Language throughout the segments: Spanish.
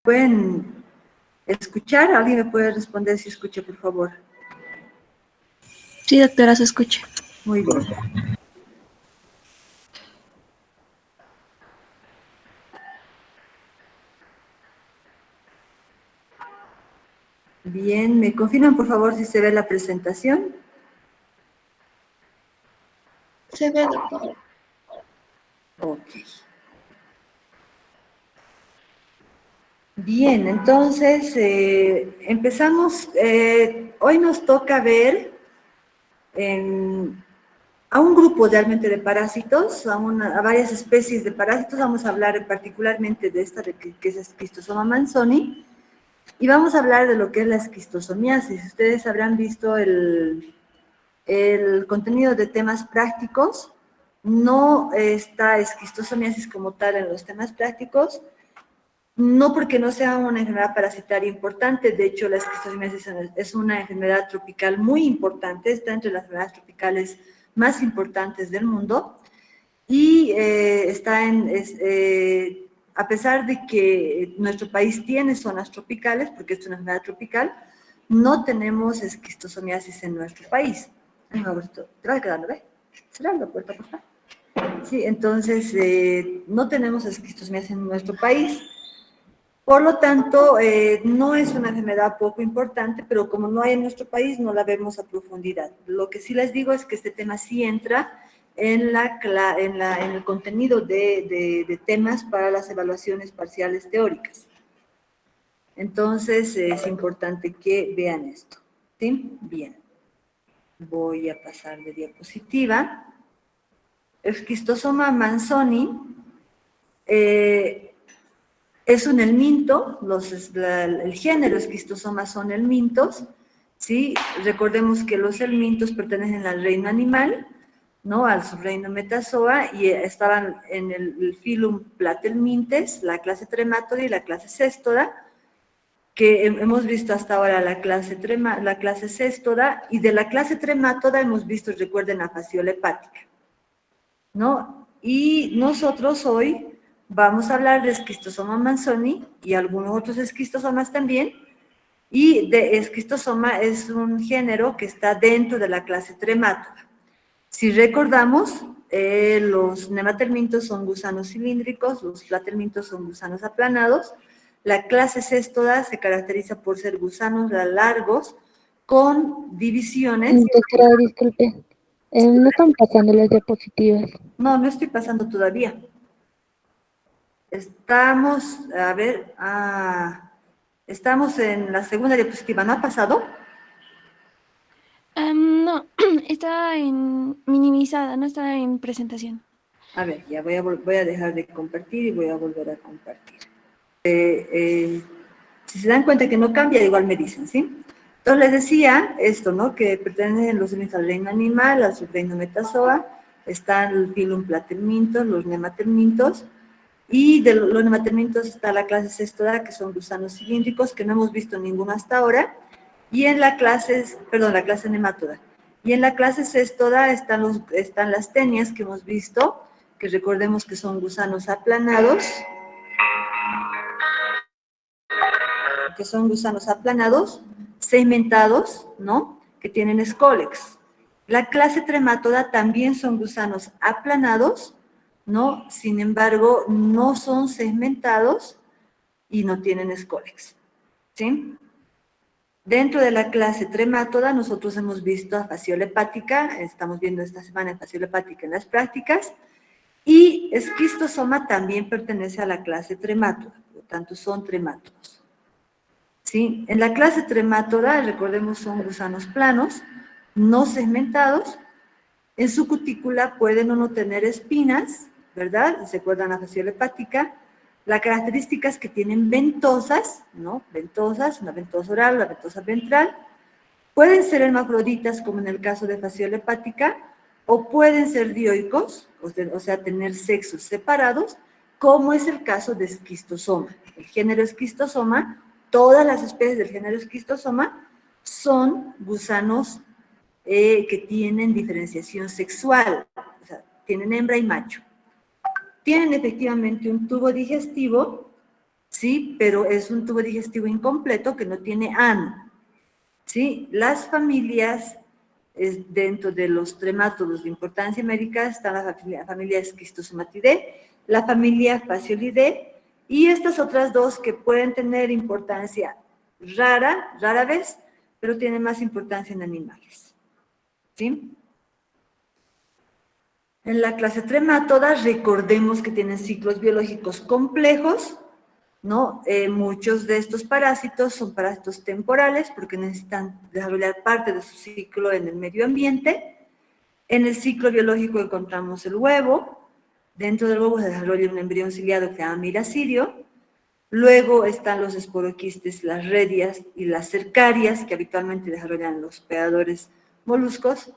¿Pueden escuchar? ¿Alguien me puede responder si escucha, por favor? Sí, doctora, se escucha. Muy bien. Bien, ¿me confirman, por favor, si se ve la presentación? Se ve, doctora. Ok. Bien, entonces empezamos. Hoy nos toca ver a un grupo realmente de parásitos, a varias especies de parásitos. Vamos a hablar particularmente de esta, que es Schistosoma manzoni, y vamos a hablar de lo que es la esquistosomiasis. Ustedes habrán visto el contenido de temas prácticos. No está esquistosomiasis como tal en los temas prácticos, no porque no sea una enfermedad parasitaria importante. De hecho, la esquistosomiasis es una enfermedad tropical muy importante, está entre las enfermedades tropicales más importantes del mundo, y a pesar de que nuestro país tiene zonas tropicales, porque es una enfermedad tropical, no tenemos esquistosomiasis en nuestro país. Ay, Maurito, te vas quedando, ¿ves? Cerrar la puerta, por favor. Sí, entonces no tenemos esquistosomiasis en nuestro país. Por lo tanto, no es una enfermedad poco importante, pero como no hay en nuestro país, no la vemos a profundidad. Lo que sí les digo es que este tema sí entra en el contenido de temas para las evaluaciones parciales teóricas. Entonces, es importante que vean esto. ¿Sí? Bien. Voy a pasar de diapositiva. Schistosoma manzoni es un helminto, el género esquistosoma son helmintos, ¿sí? Recordemos que los helmintos pertenecen al reino animal, ¿no? Al subreino Metazoa, y estaban en el filum Platelmintes, la clase Trematode y la clase Cestoda, que hemos visto hasta ahora la clase Cestoda, y de la clase Trematoda hemos visto, recuerden, la fasciola hepática, ¿no? Y nosotros hoy vamos a hablar de Schistosoma manzoni y algunos otros esquistosomas también, y de esquistosoma es un género que está dentro de la clase Tremátoda. Si recordamos, los nematelmintos son gusanos cilíndricos, los platelmintos son gusanos aplanados. La clase Cestoda se caracteriza por ser gusanos largos con divisiones. Doctora, disculpe. No están pasando las diapositivas. No estoy pasando todavía. Estamos, a ver, estamos en la segunda diapositiva, ¿no ha pasado? No, está minimizada, no está en presentación. A ver, ya voy a dejar de compartir y voy a volver a compartir. Si se dan cuenta que no cambia, igual me dicen, ¿sí? Entonces les decía esto, ¿no? Que pertenecen los al reino animal, al subreino Metazoa, están el filum Platelmintos, los nematelmintos, y de los nematelmintos está la clase Cestoda, que son gusanos cilíndricos, que no hemos visto ninguno hasta ahora, y en la clase Nematoda. Y en la clase Cestoda están las tenias que hemos visto, que recordemos que son gusanos aplanados, segmentados, ¿no? Que tienen escólex. La clase Tremátoda también son gusanos aplanados, ¿no? Sin embargo, no son segmentados y no tienen escólex, ¿sí? Dentro de la clase Tremátoda, nosotros hemos visto a fasciola hepática, estamos viendo esta semana fasciola hepática en las prácticas, y esquistosoma también pertenece a la clase Tremátoda, por lo tanto son tremátodos. ¿Sí? En la clase Tremátoda, recordemos, son gusanos planos, no segmentados. En su cutícula pueden o no tener espinas, ¿verdad? ¿Se acuerdan la fasciola hepática? La característica es que tienen ventosas, ¿no? Ventosas, una ventosa oral, una ventosa ventral. Pueden ser hermafroditas, como en el caso de fasciola hepática, o pueden ser dioicos, o sea, tener sexos separados, como es el caso de esquistosoma. El género esquistosoma, todas las especies del género esquistosoma son gusanos que tienen diferenciación sexual, o sea, tienen hembra y macho. Tienen efectivamente un tubo digestivo, ¿sí? Pero es un tubo digestivo incompleto que no tiene ano, ¿sí? Las familias dentro de los tremátodos de importancia médica está la familia Schistosomatidae, la familia Phaseolidae y estas otras dos que pueden tener importancia rara vez, pero tienen más importancia en animales, ¿sí? En la clase tremátoda recordemos que tienen ciclos biológicos complejos, ¿no? Muchos de estos parásitos son parásitos temporales porque necesitan desarrollar parte de su ciclo en el medio ambiente. En el ciclo biológico encontramos el huevo. Dentro del huevo se desarrolla un embrión ciliado que se llama miracidio. Luego están los esporoquistes, las redias y las cercarias que habitualmente desarrollan los predadores moluscos.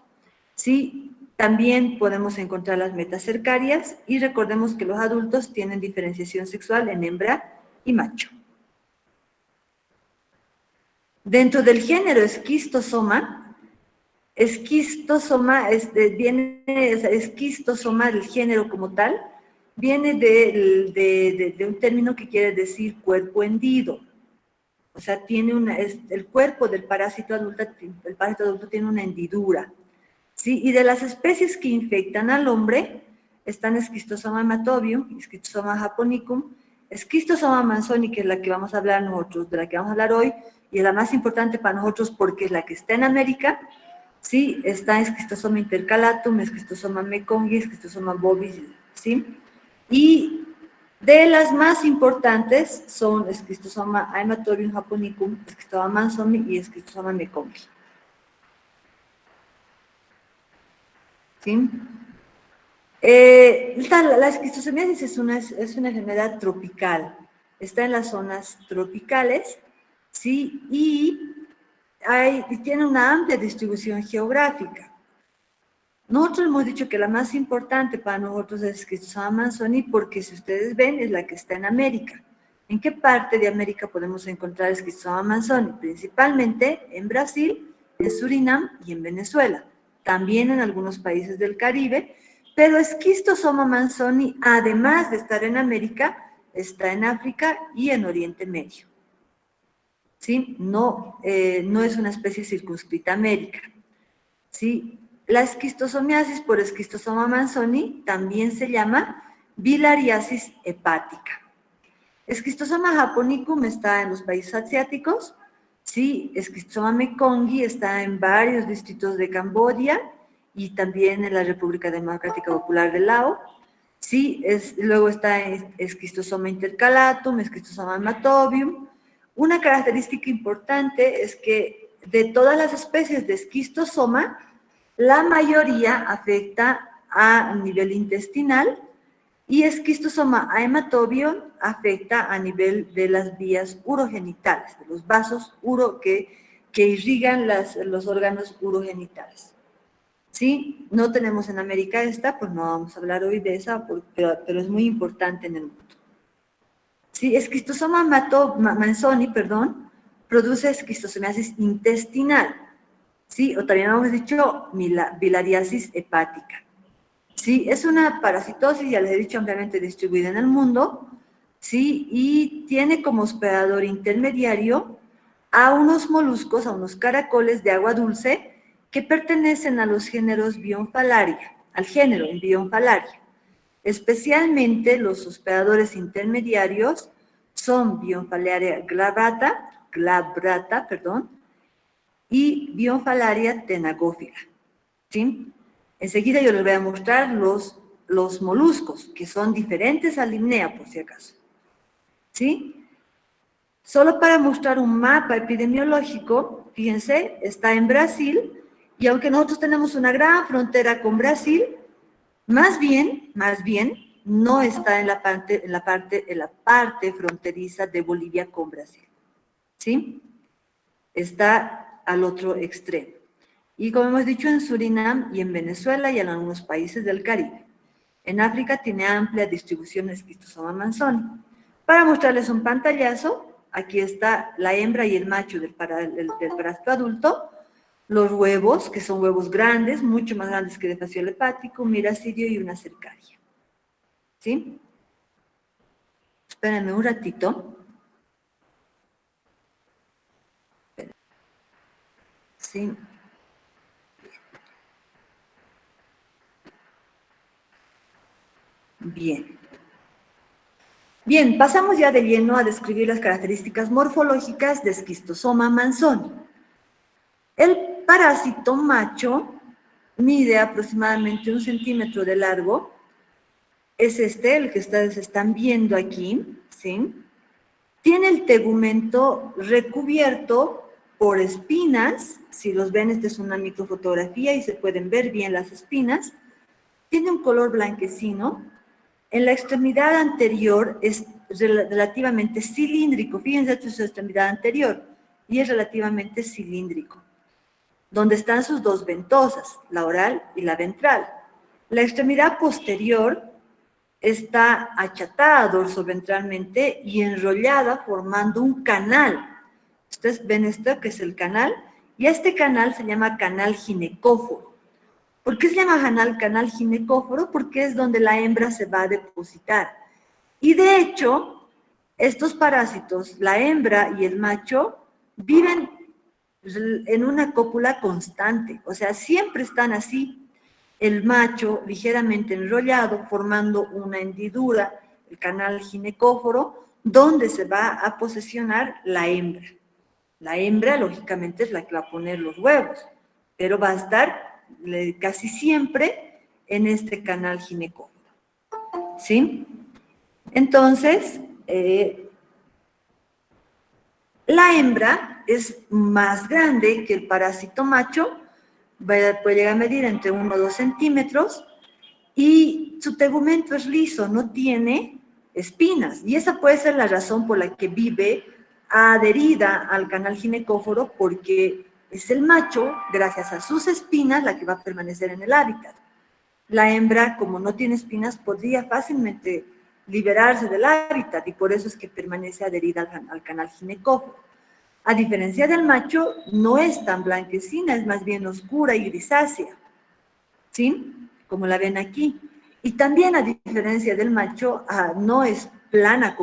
Sí, también podemos encontrar las metacercarias y recordemos que los adultos tienen diferenciación sexual en hembra y macho. Dentro del género esquistosoma esquistosoma del género como tal, viene de un término que quiere decir cuerpo hendido. O sea, el cuerpo del parásito adulto tiene una hendidura. ¿Sí? Y de las especies que infectan al hombre están Schistosoma hematobium, Schistosoma japonicum, Schistosoma manzoni, que es la que vamos a hablar nosotros, de la que vamos a hablar hoy, y es la más importante para nosotros porque es la que está en América. Sí, está Schistosoma intercalatum, Schistosoma mekongii, Schistosoma bovis, ¿sí? Y de las más importantes son Schistosoma hematorium japonicum, Schistosoma manzoni y Schistosoma mekongii. ¿Sí? La esquistosomiasis es una enfermedad tropical, está en las zonas tropicales, ¿sí? Y tiene una amplia distribución geográfica. Nosotros hemos dicho que la más importante para nosotros es Schistosoma manzoni porque si ustedes ven es la que está en América. ¿En qué parte de América podemos encontrar Schistosoma manzoni? Principalmente en Brasil, en Surinam y en Venezuela. También en algunos países del Caribe, pero Schistosoma manzoni, además de estar en América, está en África y en Oriente Medio. ¿Sí? No es una especie circunscrita a América. ¿Sí? La esquistosomiasis por Schistosoma manzoni también se llama bilariasis hepática. Schistosoma japonicum está en los países asiáticos, sí, Schistosoma mekongii está en varios distritos de Camboya y también en la República Democrática Popular de Laos, sí, luego está Schistosoma intercalatum, Schistosoma hematobium. Una característica importante es que de todas las especies de esquistosoma, la mayoría afecta a nivel intestinal y Schistosoma hematobium afecta a nivel de las vías urogenitales, de los vasos que irrigan los órganos urogenitales. ¿Sí? No tenemos en América esta, pues no vamos a hablar hoy de esa, pero es muy importante en el mundo. Sí, Schistosoma manzoni, produce esquistosomiasis intestinal, ¿sí? O también hemos dicho bilariasis hepática. Sí, es una parasitosis, ya les he dicho, ampliamente distribuida en el mundo, ¿sí? Y tiene como hospedador intermediario a unos moluscos, a unos caracoles de agua dulce que pertenecen a los géneros Bionfalaria, al género Bionfalaria. Especialmente los hospedadores intermediarios son Bionfalaria glabrata, y Bionfalaria tenagófila, ¿sí? Enseguida yo les voy a mostrar los moluscos, que son diferentes a Limnea, por si acaso, ¿sí? Solo para mostrar un mapa epidemiológico, fíjense, está en Brasil, y aunque nosotros tenemos una gran frontera con Brasil, más bien, no está en la parte fronteriza de Bolivia con Brasil, ¿sí? Está al otro extremo. Y como hemos dicho, en Surinam y en Venezuela y en algunos países del Caribe. En África tiene amplia distribución Schistosoma manzoni. Para mostrarles un pantallazo, aquí está la hembra y el macho del parásito adulto, los huevos, que son huevos grandes, mucho más grandes que de fasciolo hepático, un miracidio y una cercaria. ¿Sí? Espérenme un ratito. ¿sí? Bien. Bien, pasamos ya de lleno a describir las características morfológicas de Schistosoma manzoni. El parásito macho mide aproximadamente 1 centímetro de largo. Es este, el que ustedes están viendo aquí, ¿sí? Tiene el tegumento recubierto por espinas. Si los ven, esta es una microfotografía y se pueden ver bien las espinas. Tiene un color blanquecino. En la extremidad anterior es relativamente cilíndrico. Fíjense, esta es su extremidad anterior y es relativamente cilíndrico, donde están sus dos ventosas, la oral y la ventral. La extremidad posterior está achatada dorsoventralmente y enrollada formando un canal. Ustedes ven esto, que es el canal, y a este canal se llama canal ginecóforo. ¿Por qué se llama canal ginecóforo? Porque es donde la hembra se va a depositar. Y de hecho, estos parásitos, la hembra y el macho, viven en una cópula constante, o sea, siempre están así. El macho ligeramente enrollado, formando una hendidura, el canal ginecóforo, donde se va a posesionar la hembra. La hembra, lógicamente, es la que va a poner los huevos, pero va a estar casi siempre en este canal ginecóforo. ¿Sí? Entonces, la hembra es más grande que el parásito macho, puede llegar a medir entre 1 o 2 centímetros, y su tegumento es liso, no tiene espinas, y esa puede ser la razón por la que vive adherida al canal ginecóforo, porque es el macho, gracias a sus espinas, la que va a permanecer en el hábitat. La hembra, como no tiene espinas, podría fácilmente liberarse del hábitat, y por eso es que permanece adherida al canal ginecóforo. A diferencia del macho, no es tan blanquecina, es más bien oscura y grisácea, ¿sí? Como la ven aquí. Y también, a diferencia del macho, no es plana,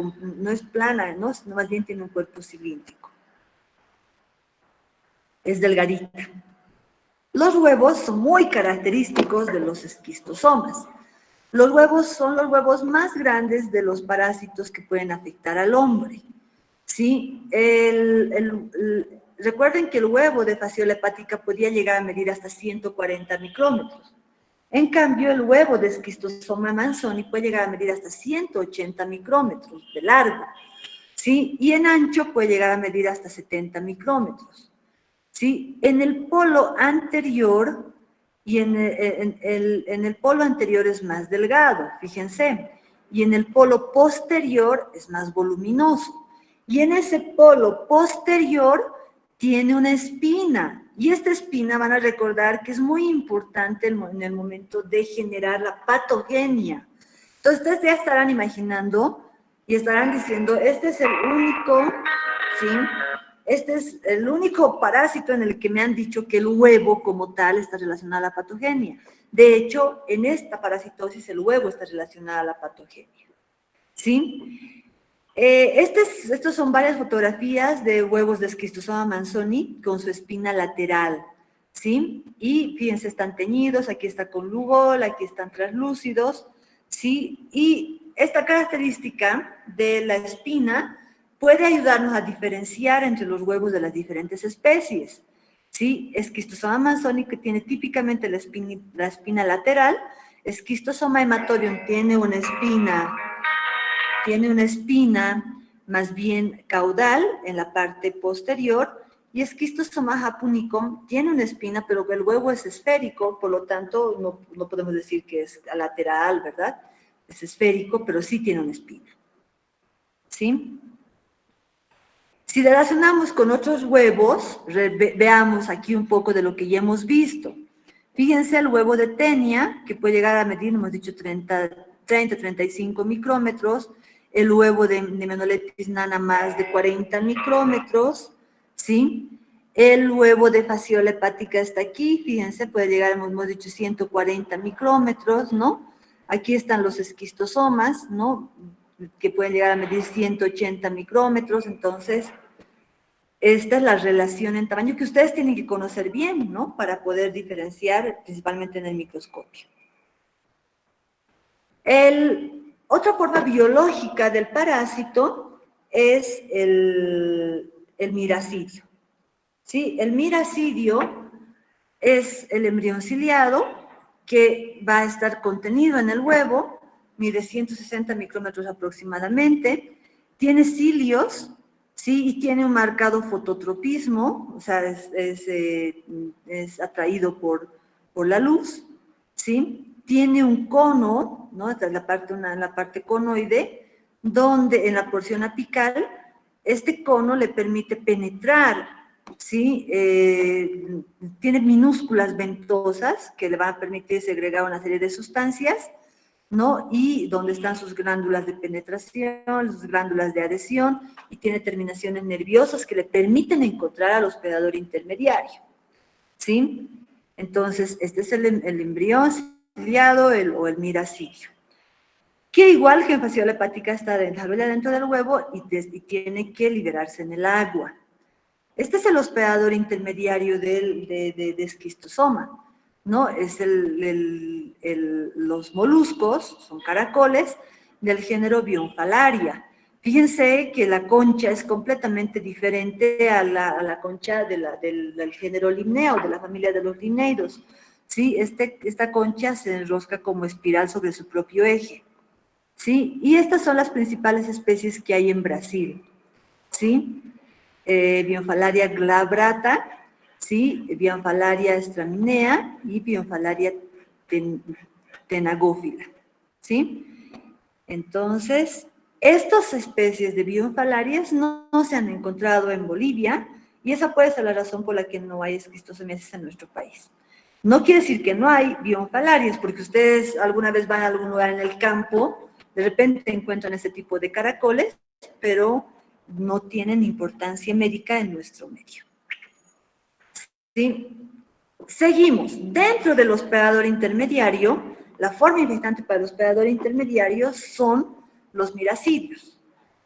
¿no? Más bien tiene un cuerpo cilíndrico. Es delgadita. Los huevos son muy característicos de los esquistosomas. Los huevos son los huevos más grandes de los parásitos que pueden afectar al hombre. ¿Sí? Recuerden que el huevo de fasciola hepática podía llegar a medir hasta 140 micrómetros. En cambio, el huevo de Schistosoma manzoni puede llegar a medir hasta 180 micrómetros de largo, ¿sí? Y en ancho puede llegar a medir hasta 70 micrómetros, ¿sí? En el polo anterior, y en el polo anterior es más delgado, fíjense, y en el polo posterior es más voluminoso. Y en ese polo posterior tiene una espina, y esta espina van a recordar que es muy importante en el momento de generar la patogenia. Entonces, ustedes ya estarán imaginando y estarán diciendo, este es el único, ¿sí? Este es el único parásito en el que me han dicho que el huevo como tal está relacionado a la patogenia. De hecho, en esta parasitosis el huevo está relacionado a la patogenia. ¿Sí? Estos son varias fotografías de huevos de Schistosoma manzoni con su espina lateral, ¿sí? Y fíjense, están teñidos, aquí está con lugol, aquí están translúcidos, ¿sí? Y esta característica de la espina puede ayudarnos a diferenciar entre los huevos de las diferentes especies, ¿sí? Schistosoma manzoni, que tiene típicamente la espina lateral. Schistosoma hematorium tiene una espina más bien caudal en la parte posterior, y Schistosoma japonicum tiene una espina, pero el huevo es esférico, por lo tanto no podemos decir que es lateral, ¿verdad? Es esférico, pero sí tiene una espina. ¿Sí? Si relacionamos con otros huevos, veamos aquí un poco de lo que ya hemos visto. Fíjense el huevo de tenia, que puede llegar a medir, hemos dicho, 30-35 micrómetros, el huevo de Menolepis nana más de 40 micrómetros, ¿sí? El huevo de fasciola hepática está aquí, fíjense, puede llegar, hemos dicho, 140 micrómetros, ¿no? Aquí están los esquistosomas, ¿no? Que pueden llegar a medir 180 micrómetros, entonces Esta es la relación en tamaño que ustedes tienen que conocer bien, ¿no? Para poder diferenciar, principalmente en el microscopio. Otra forma biológica del parásito es el miracidio. ¿Sí? El miracidio es el embrión ciliado que va a estar contenido en el huevo, mide 160 micrómetros aproximadamente, tiene cilios, ¿sí? Y tiene un marcado fototropismo, o sea, es atraído por la luz, ¿sí? Tiene un cono, ¿no? Esta es la parte conoide, donde en la porción apical, este cono le permite penetrar, ¿sí? Tiene minúsculas ventosas que le van a permitir segregar una serie de sustancias, ¿no? Y donde están sus glándulas de penetración, sus glándulas de adhesión, y tiene terminaciones nerviosas que le permiten encontrar al hospedador intermediario, ¿sí? Entonces, este es el embrión ciliado o el miracidio, que igual que en fasciola hepática está desarrollada dentro del huevo y tiene que liberarse en el agua. Este es el hospedador intermediario de esquistosoma, ¿no? Es los moluscos, son caracoles, del género Bionfalaria. Fíjense que la concha es completamente diferente a la concha del género Limneo, de la familia de los limneidos, ¿sí? Esta concha se enrosca como espiral sobre su propio eje, ¿sí? Y estas son las principales especies que hay en Brasil, ¿sí? Bionfalaria glabrata, ¿sí? Bionfalaria straminea y Bionfalaria tenagófila, ¿sí? Entonces, estas especies de bionfalarias no se han encontrado en Bolivia y esa puede ser la razón por la que no hay esquistosomiasis en nuestro país. No quiere decir que no hay bionfalarias, porque ustedes alguna vez van a algún lugar en el campo, de repente encuentran ese tipo de caracoles, pero no tienen importancia médica en nuestro medio. ¿Sí? Seguimos. Dentro del hospedador intermediario, la forma infectante para el hospedador intermediario son los miracidios,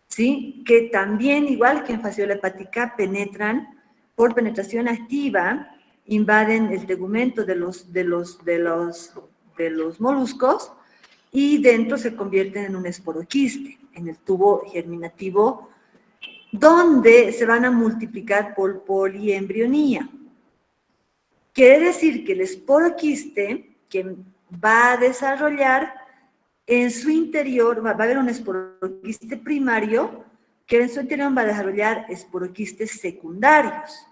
¿sí? Que también, igual que en fasciola hepática, penetran por penetración activa, invaden el tegumento de los moluscos y dentro se convierten en un esporoquiste, en el tubo germinativo, donde se van a multiplicar por poliembrionía. Quiere decir que el esporoquiste que va a desarrollar en su interior, va a haber un esporoquiste primario que en su interior va a desarrollar esporoquistes secundarios.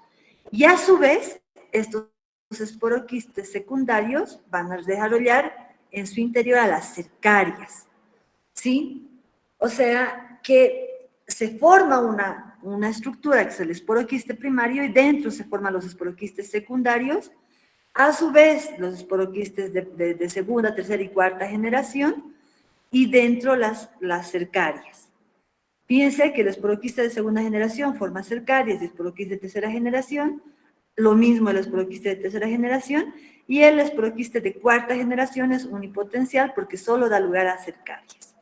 Y a su vez, estos esporoquistes secundarios van a desarrollar en su interior a las cercarias, ¿sí? O sea, que se forma una estructura que es el esporoquiste primario y dentro se forman los esporoquistes secundarios, a su vez los esporoquistes de segunda, tercera y cuarta generación y dentro las cercarias. Fíjense que el esporoquiste de segunda generación forma cercarias y el esporoquiste de tercera generación, lo mismo el esporoquiste de tercera generación, y el esporoquiste de cuarta generación es unipotencial porque solo da lugar a cercarias.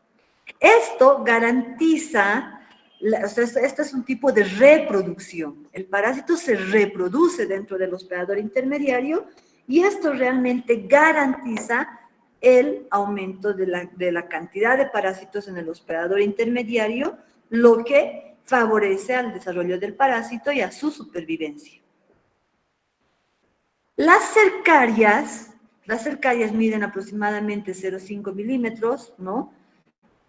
Esto garantiza, o sea, esto es un tipo de reproducción. El parásito se reproduce dentro del hospedador intermediario y esto realmente garantiza el aumento de la cantidad de parásitos en el hospedador intermediario, lo que favorece al desarrollo del parásito y a su supervivencia. Las cercarias miden aproximadamente 0,5 milímetros, ¿no?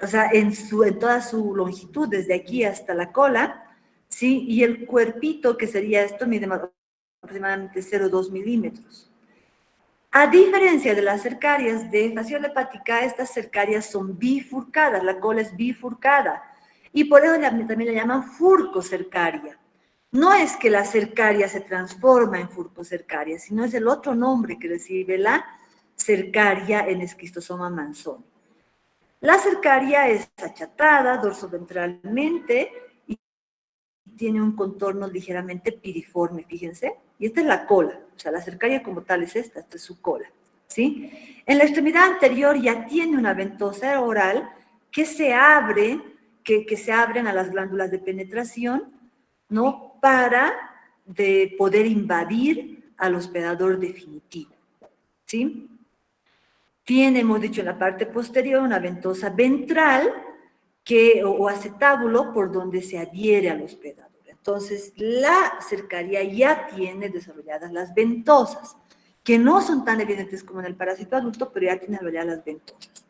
O sea, en toda su longitud, desde aquí hasta la cola, ¿sí? Y el cuerpito, que sería esto, mide aproximadamente 0,2 milímetros. A diferencia de las cercarias de fasciola hepática, estas cercarias son bifurcadas, la cola es bifurcada, y por eso también la llaman furcocercaria. No es que la cercaria se transforma en furcocercaria, sino es el otro nombre que recibe la cercaria en esquistosoma manzoni. La cercaria es achatada dorsoventralmente y tiene un contorno ligeramente piriforme, fíjense. Y esta es la cola, o sea, la cercaria como tal es esta es su cola, ¿sí? En la extremidad anterior ya tiene una ventosa oral que se abre, que se abren a las glándulas de penetración, ¿no? para poder invadir al hospedador definitivo, ¿sí? Tiene, hemos dicho, en la parte posterior una ventosa ventral o acetábulo por donde se adhiere al hospedador. Entonces, la cercaria ya tiene desarrolladas las ventosas, que no son tan evidentes como en el parásito adulto, pero ya tiene desarrolladas las ventosas.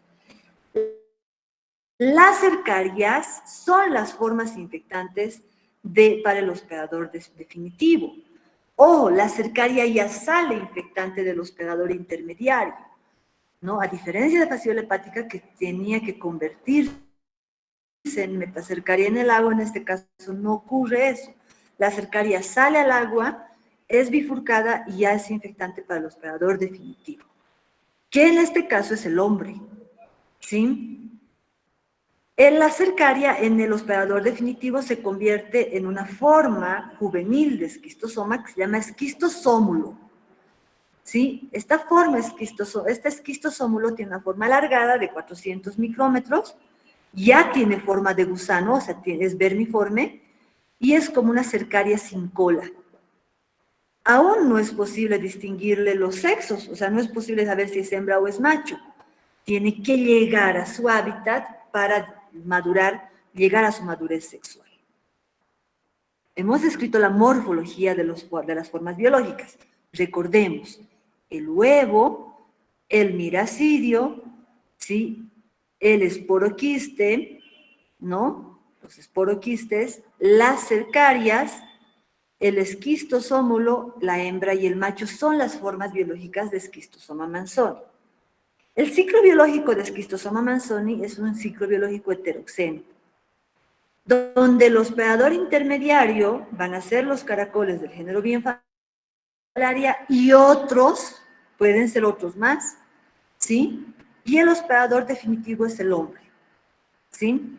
Las cercarias son las formas infectantes para el hospedador definitivo. O la cercaria ya sale infectante del hospedador intermediario, ¿no? A diferencia de fasciola hepática, que tenía que convertirse en metacercaria en el agua, en este caso no ocurre eso. La cercaria sale al agua, es bifurcada y ya es infectante para el hospedador definitivo, que en este caso es el hombre, ¿sí? La cercaria en el hospedador definitivo se convierte en una forma juvenil de esquistosoma que se llama esquistosómulo, ¿sí? Este esquistosómulo tiene una forma alargada de 400 micrómetros, ya tiene forma de gusano, o sea, es vermiforme, y es como una cercaria sin cola. Aún no es posible distinguirle los sexos, o sea, no es posible saber si es hembra o es macho. Tiene que llegar a su hábitat para madurar, llegar a su madurez sexual. Hemos descrito la morfología de las formas biológicas. Recordemos, el huevo, el miracidio, ¿sí? El esporoquiste, ¿no? Los esporoquistes, las cercarias, el esquistosómulo, la hembra y el macho son las formas biológicas de Schistosoma manzoni. El ciclo biológico de Schistosoma manzoni es un ciclo biológico heteroxeno, donde el hospedador intermediario van a ser los caracoles del género Bienfalaria y otros, pueden ser otros más, ¿sí? Y el hospedador definitivo es el hombre, ¿sí?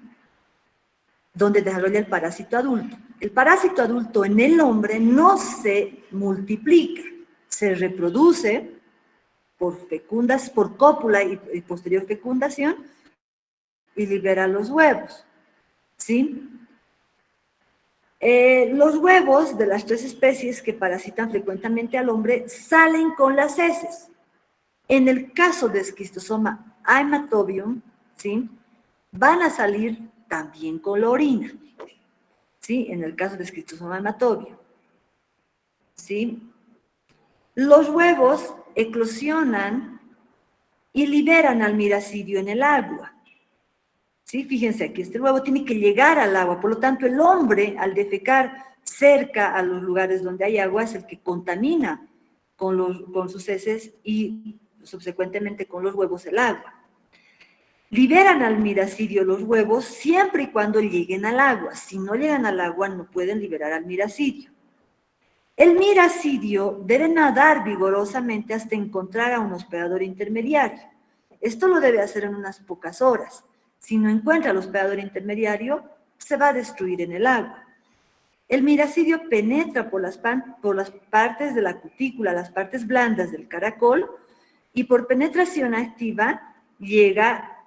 Donde desarrolla el parásito adulto. El parásito adulto en el hombre no se multiplica, se reproduce por cópula y posterior fecundación y libera los huevos, ¿sí? Los huevos de las 3 especies que parasitan frecuentemente al hombre salen con las heces. En el caso de Schistosoma haematobium, ¿sí? Van a salir también con la orina, ¿sí? En el caso de Schistosoma haematobium, ¿sí? Los huevos eclosionan y liberan al miracidio en el agua, ¿sí? Fíjense, aquí este huevo tiene que llegar al agua, por lo tanto el hombre al defecar cerca a los lugares donde hay agua es el que contamina con sus heces y subsecuentemente con los huevos el agua. Liberan al miracidio los huevos siempre y cuando lleguen al agua. Si no llegan al agua no pueden liberar al miracidio. El miracidio debe nadar vigorosamente hasta encontrar a un hospedador intermediario. Esto lo debe hacer en unas pocas horas. Si no encuentra al hospedador intermediario, se va a destruir en el agua. El miracidio penetra por las partes de la cutícula, las partes blandas del caracol, y por penetración activa llega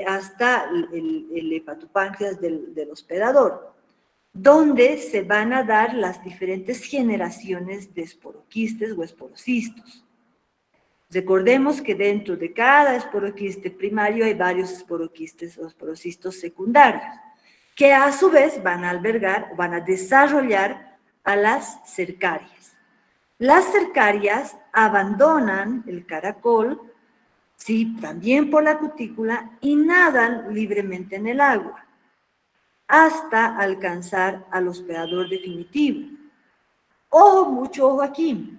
hasta el hepatopáncreas del hospedador, donde se van a dar las diferentes generaciones de esporoquistes o esporocistos. Recordemos que dentro de cada esporoquiste primario hay varios esporoquistes o esporocistos secundarios, que a su vez van a albergar, van a desarrollar a las cercarias. Las cercarias abandonan el caracol, sí, también por la cutícula, y nadan libremente en el agua, hasta alcanzar al hospedador definitivo. Ojo, mucho ojo aquí.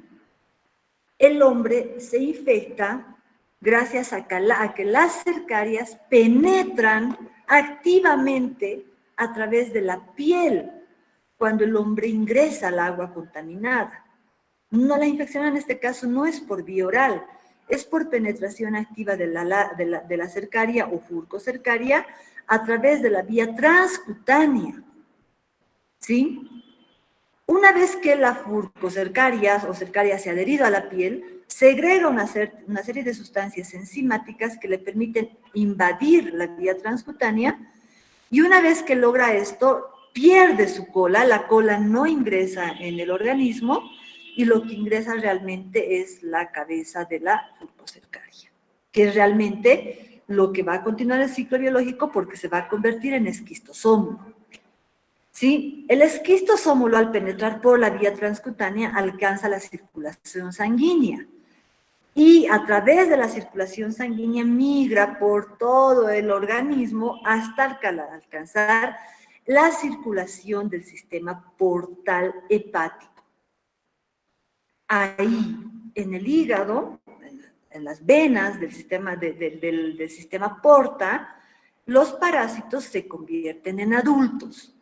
El hombre se infecta gracias a que las cercarias penetran activamente a través de la piel cuando el hombre ingresa al agua contaminada. No, la infección en este caso no es por vía oral, es por penetración activa de la cercaria o furcocercaria a través de la vía transcutánea, ¿sí? Una vez que la furcocercaria o cercaria se ha adherido a la piel, segrega una serie de sustancias enzimáticas que le permiten invadir la vía transcutánea, y una vez que logra esto, pierde su cola, la cola no ingresa en el organismo y lo que ingresa realmente es la cabeza de la furcocercaria, que es realmente lo que va a continuar el ciclo biológico porque se va a convertir en esquistosómulo. ¿Sí? El esquistosómulo, al penetrar por la vía transcutánea, alcanza la circulación sanguínea y a través de la circulación sanguínea migra por todo el organismo hasta alcanzar la circulación del sistema portal hepático. Ahí, en el hígado, en las venas del sistema porta, los parásitos se convierten en adultos.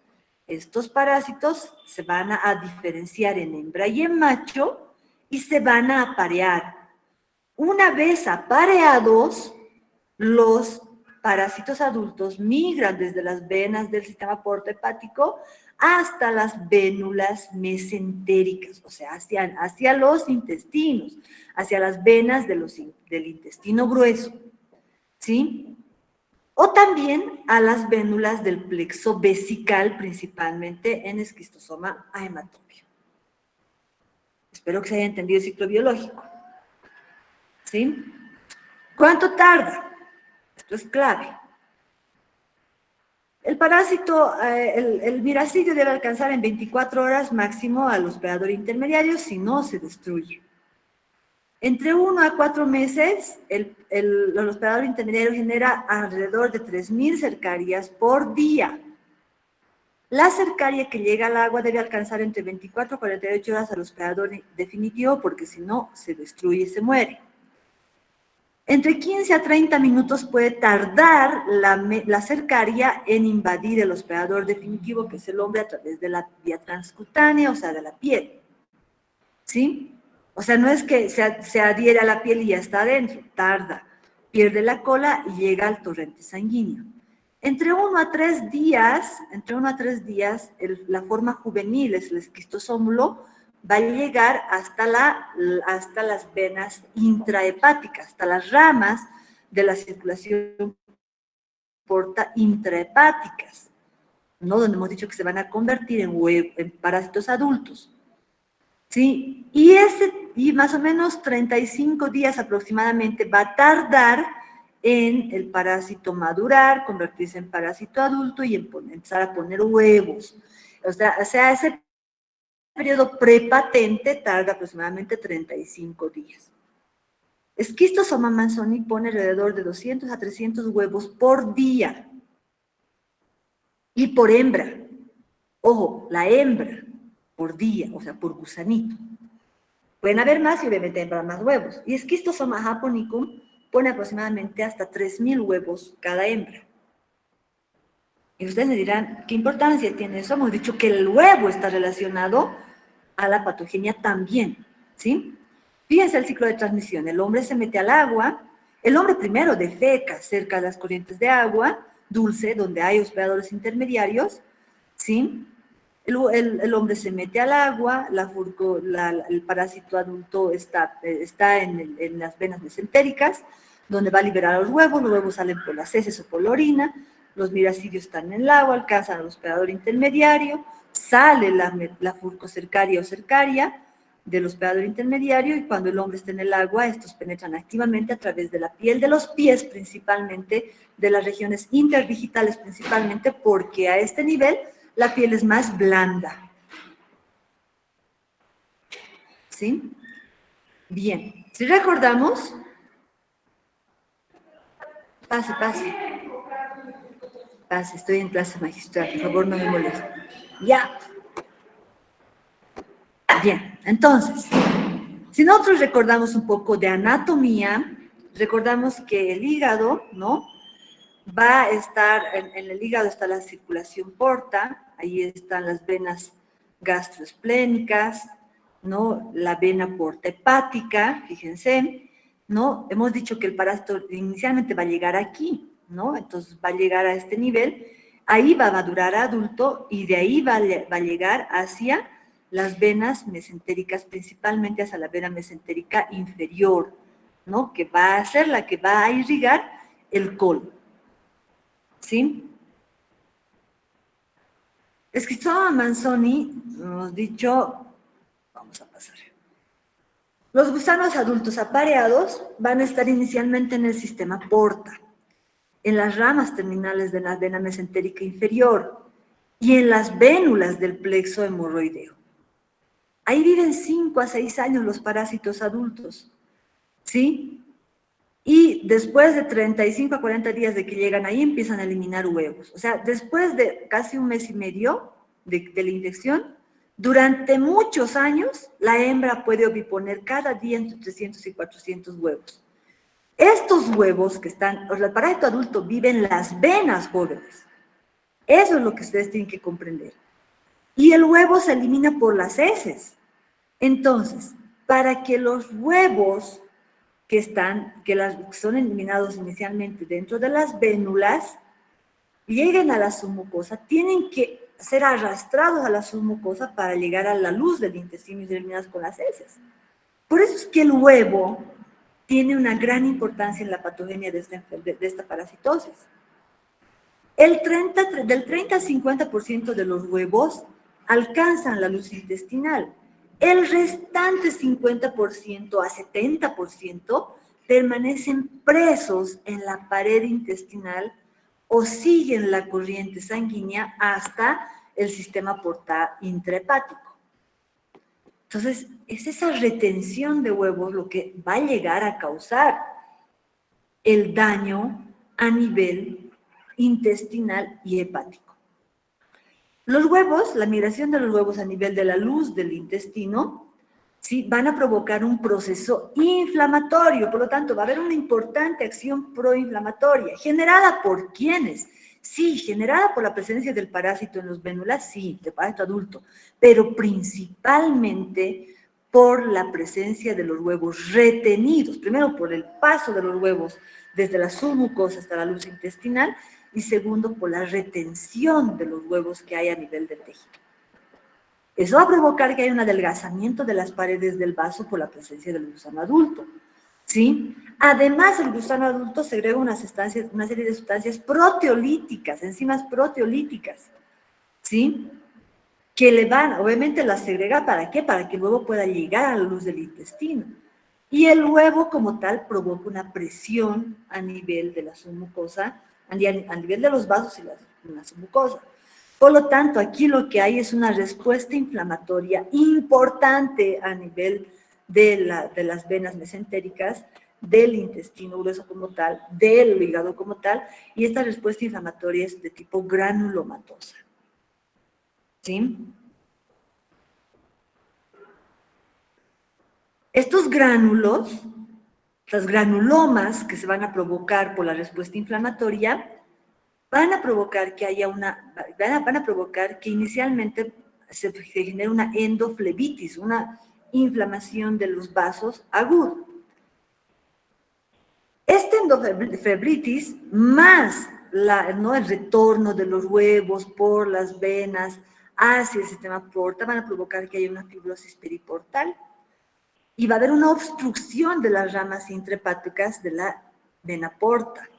Estos parásitos se van a diferenciar en hembra y en macho y se van a aparear. Una vez apareados, los parásitos adultos migran desde las venas del sistema portohepático hasta las vénulas mesentéricas, o sea, hacia los intestinos, hacia las venas del intestino grueso, ¿sí? O también a las vénulas del plexo vesical, principalmente en esquistosoma a hematobio. Espero que se haya entendido el ciclo biológico. ¿Sí? ¿Cuánto tarda? Esto es clave. El parásito, el miracidio debe alcanzar en 24 horas máximo al hospedador intermediario, si no se destruye. Entre 1 a 4 meses, el hospedador intermediario genera alrededor de 3.000 cercarias por día. La cercaria que llega al agua debe alcanzar entre 24 a 48 horas al hospedador definitivo, porque si no, se destruye y se muere. Entre 15 a 30 minutos puede tardar la cercaria en invadir el hospedador definitivo, que es el hombre, a través de la vía transcutánea, o sea, de la piel. ¿Sí? O sea, no es que se adhiere a la piel y ya está adentro, tarda, pierde la cola y llega al torrente sanguíneo. Entre 1 a 3 días, la forma juvenil, es el esquistosómulo, va a llegar hasta las venas intrahepáticas, hasta las ramas de la circulación porta intrahepáticas, ¿no? Donde hemos dicho que se van a convertir en parásitos adultos. ¿Sí? Y más o menos 35 días aproximadamente va a tardar en el parásito madurar, convertirse en parásito adulto y empezar a poner huevos. O sea, ese periodo prepatente tarda aproximadamente 35 días. Esquistosoma manzoni pone alrededor de 200 a 300 huevos por día. Y por hembra. Ojo, la hembra por día, o sea, por gusanito. Pueden haber más y obviamente habrá más huevos. Y Schistosoma japonicum pone aproximadamente hasta 3.000 huevos cada hembra. Y ustedes me dirán, ¿qué importancia tiene eso? Hemos dicho que el huevo está relacionado a la patogenia también, ¿sí? Fíjense el ciclo de transmisión. El hombre se mete al agua, el hombre primero defeca cerca de las corrientes de agua dulce, donde hay hospedadores intermediarios, ¿sí? El hombre se mete al agua, el parásito adulto está en las venas mesentéricas, donde va a liberar los huevos salen por las heces o por la orina, los miracidios están en el agua, alcanzan al hospedador intermediario, sale la furcocercaria o cercaria del hospedador intermediario, y cuando el hombre está en el agua, estos penetran activamente a través de la piel de los pies, principalmente, de las regiones interdigitales principalmente, porque a este nivel la piel es más blanda. ¿Sí? Bien. Si recordamos, pase, estoy en clase magistral, por favor no me moleste. Ya. Bien, entonces, si nosotros recordamos un poco de anatomía, recordamos que el hígado, ¿no? Va a estar, en el hígado está la circulación porta, ahí están las venas gastroesplénicas, ¿no? La vena porta hepática, fíjense, ¿no? Hemos dicho que el parásito inicialmente va a llegar aquí, ¿no? Entonces va a llegar a este nivel, ahí va a madurar adulto y de ahí va a llegar hacia las venas mesentéricas, principalmente hacia la vena mesentérica inferior, ¿no? Que va a ser la que va a irrigar el colon. ¿Sí? Es que Cristóbal Manzoni nos ha dicho, vamos a pasar. Los gusanos adultos apareados van a estar inicialmente en el sistema porta, en las ramas terminales de la vena mesentérica inferior y en las vénulas del plexo hemorroideo. Ahí viven 5 a 6 años los parásitos adultos, ¿sí? Y después de 35 a 40 días de que llegan ahí, empiezan a eliminar huevos. O sea, después de casi un mes y medio de la infección, durante muchos años, la hembra puede oviponer cada día entre 300 y 400 huevos. Estos huevos que están, el parásito adulto vive en las venas jóvenes. Eso es lo que ustedes tienen que comprender. Y el huevo se elimina por las heces. Entonces, para que los huevos que son eliminados inicialmente dentro de las vénulas, lleguen a la submucosa, tienen que ser arrastrados a la submucosa para llegar a la luz del intestino y ser eliminados con las heces. Por eso es que el huevo tiene una gran importancia en la patogenia de esta parasitosis. Del 30 al 50% de los huevos alcanzan la luz intestinal. El restante 50% a 70% permanecen presos en la pared intestinal o siguen la corriente sanguínea hasta el sistema portal intrahepático. Entonces, es esa retención de huevos lo que va a llegar a causar el daño a nivel intestinal y hepático. Los huevos, la migración de los huevos a nivel de la luz del intestino, ¿sí? Van a provocar un proceso inflamatorio, por lo tanto va a haber una importante acción proinflamatoria. ¿Generada por quiénes? Sí, generada por la presencia del parásito en los vénulas, sí, del parásito adulto, pero principalmente por la presencia de los huevos retenidos, primero por el paso de los huevos desde la submucosa hasta la luz intestinal, y segundo, por la retención de los huevos que hay a nivel del tejido. Eso va a provocar que haya un adelgazamiento de las paredes del vaso por la presencia del gusano adulto, ¿sí? Además, el gusano adulto segrega una serie de sustancias proteolíticas, enzimas proteolíticas, ¿sí? Que le van, obviamente las segrega, ¿para qué? Para que el huevo pueda llegar a la luz del intestino. Y el huevo como tal provoca una presión a nivel de la submucosa, a nivel de los vasos y la submucosa. Por lo tanto, aquí lo que hay es una respuesta inflamatoria importante a nivel de las venas mesentéricas, del intestino grueso como tal, del hígado como tal, y esta respuesta inflamatoria es de tipo granulomatosa. ¿Sí? Estos gránulos, las granulomas que se van a provocar por la respuesta inflamatoria, van a provocar que haya van a provocar que inicialmente se genere una endoflebitis, una inflamación de los vasos aguda. Esta endoflebitis más el retorno de los huevos por las venas hacia el sistema porta van a provocar que haya una fibrosis periportal y va a haber una obstrucción de las ramas intrahepáticas de la vena porta.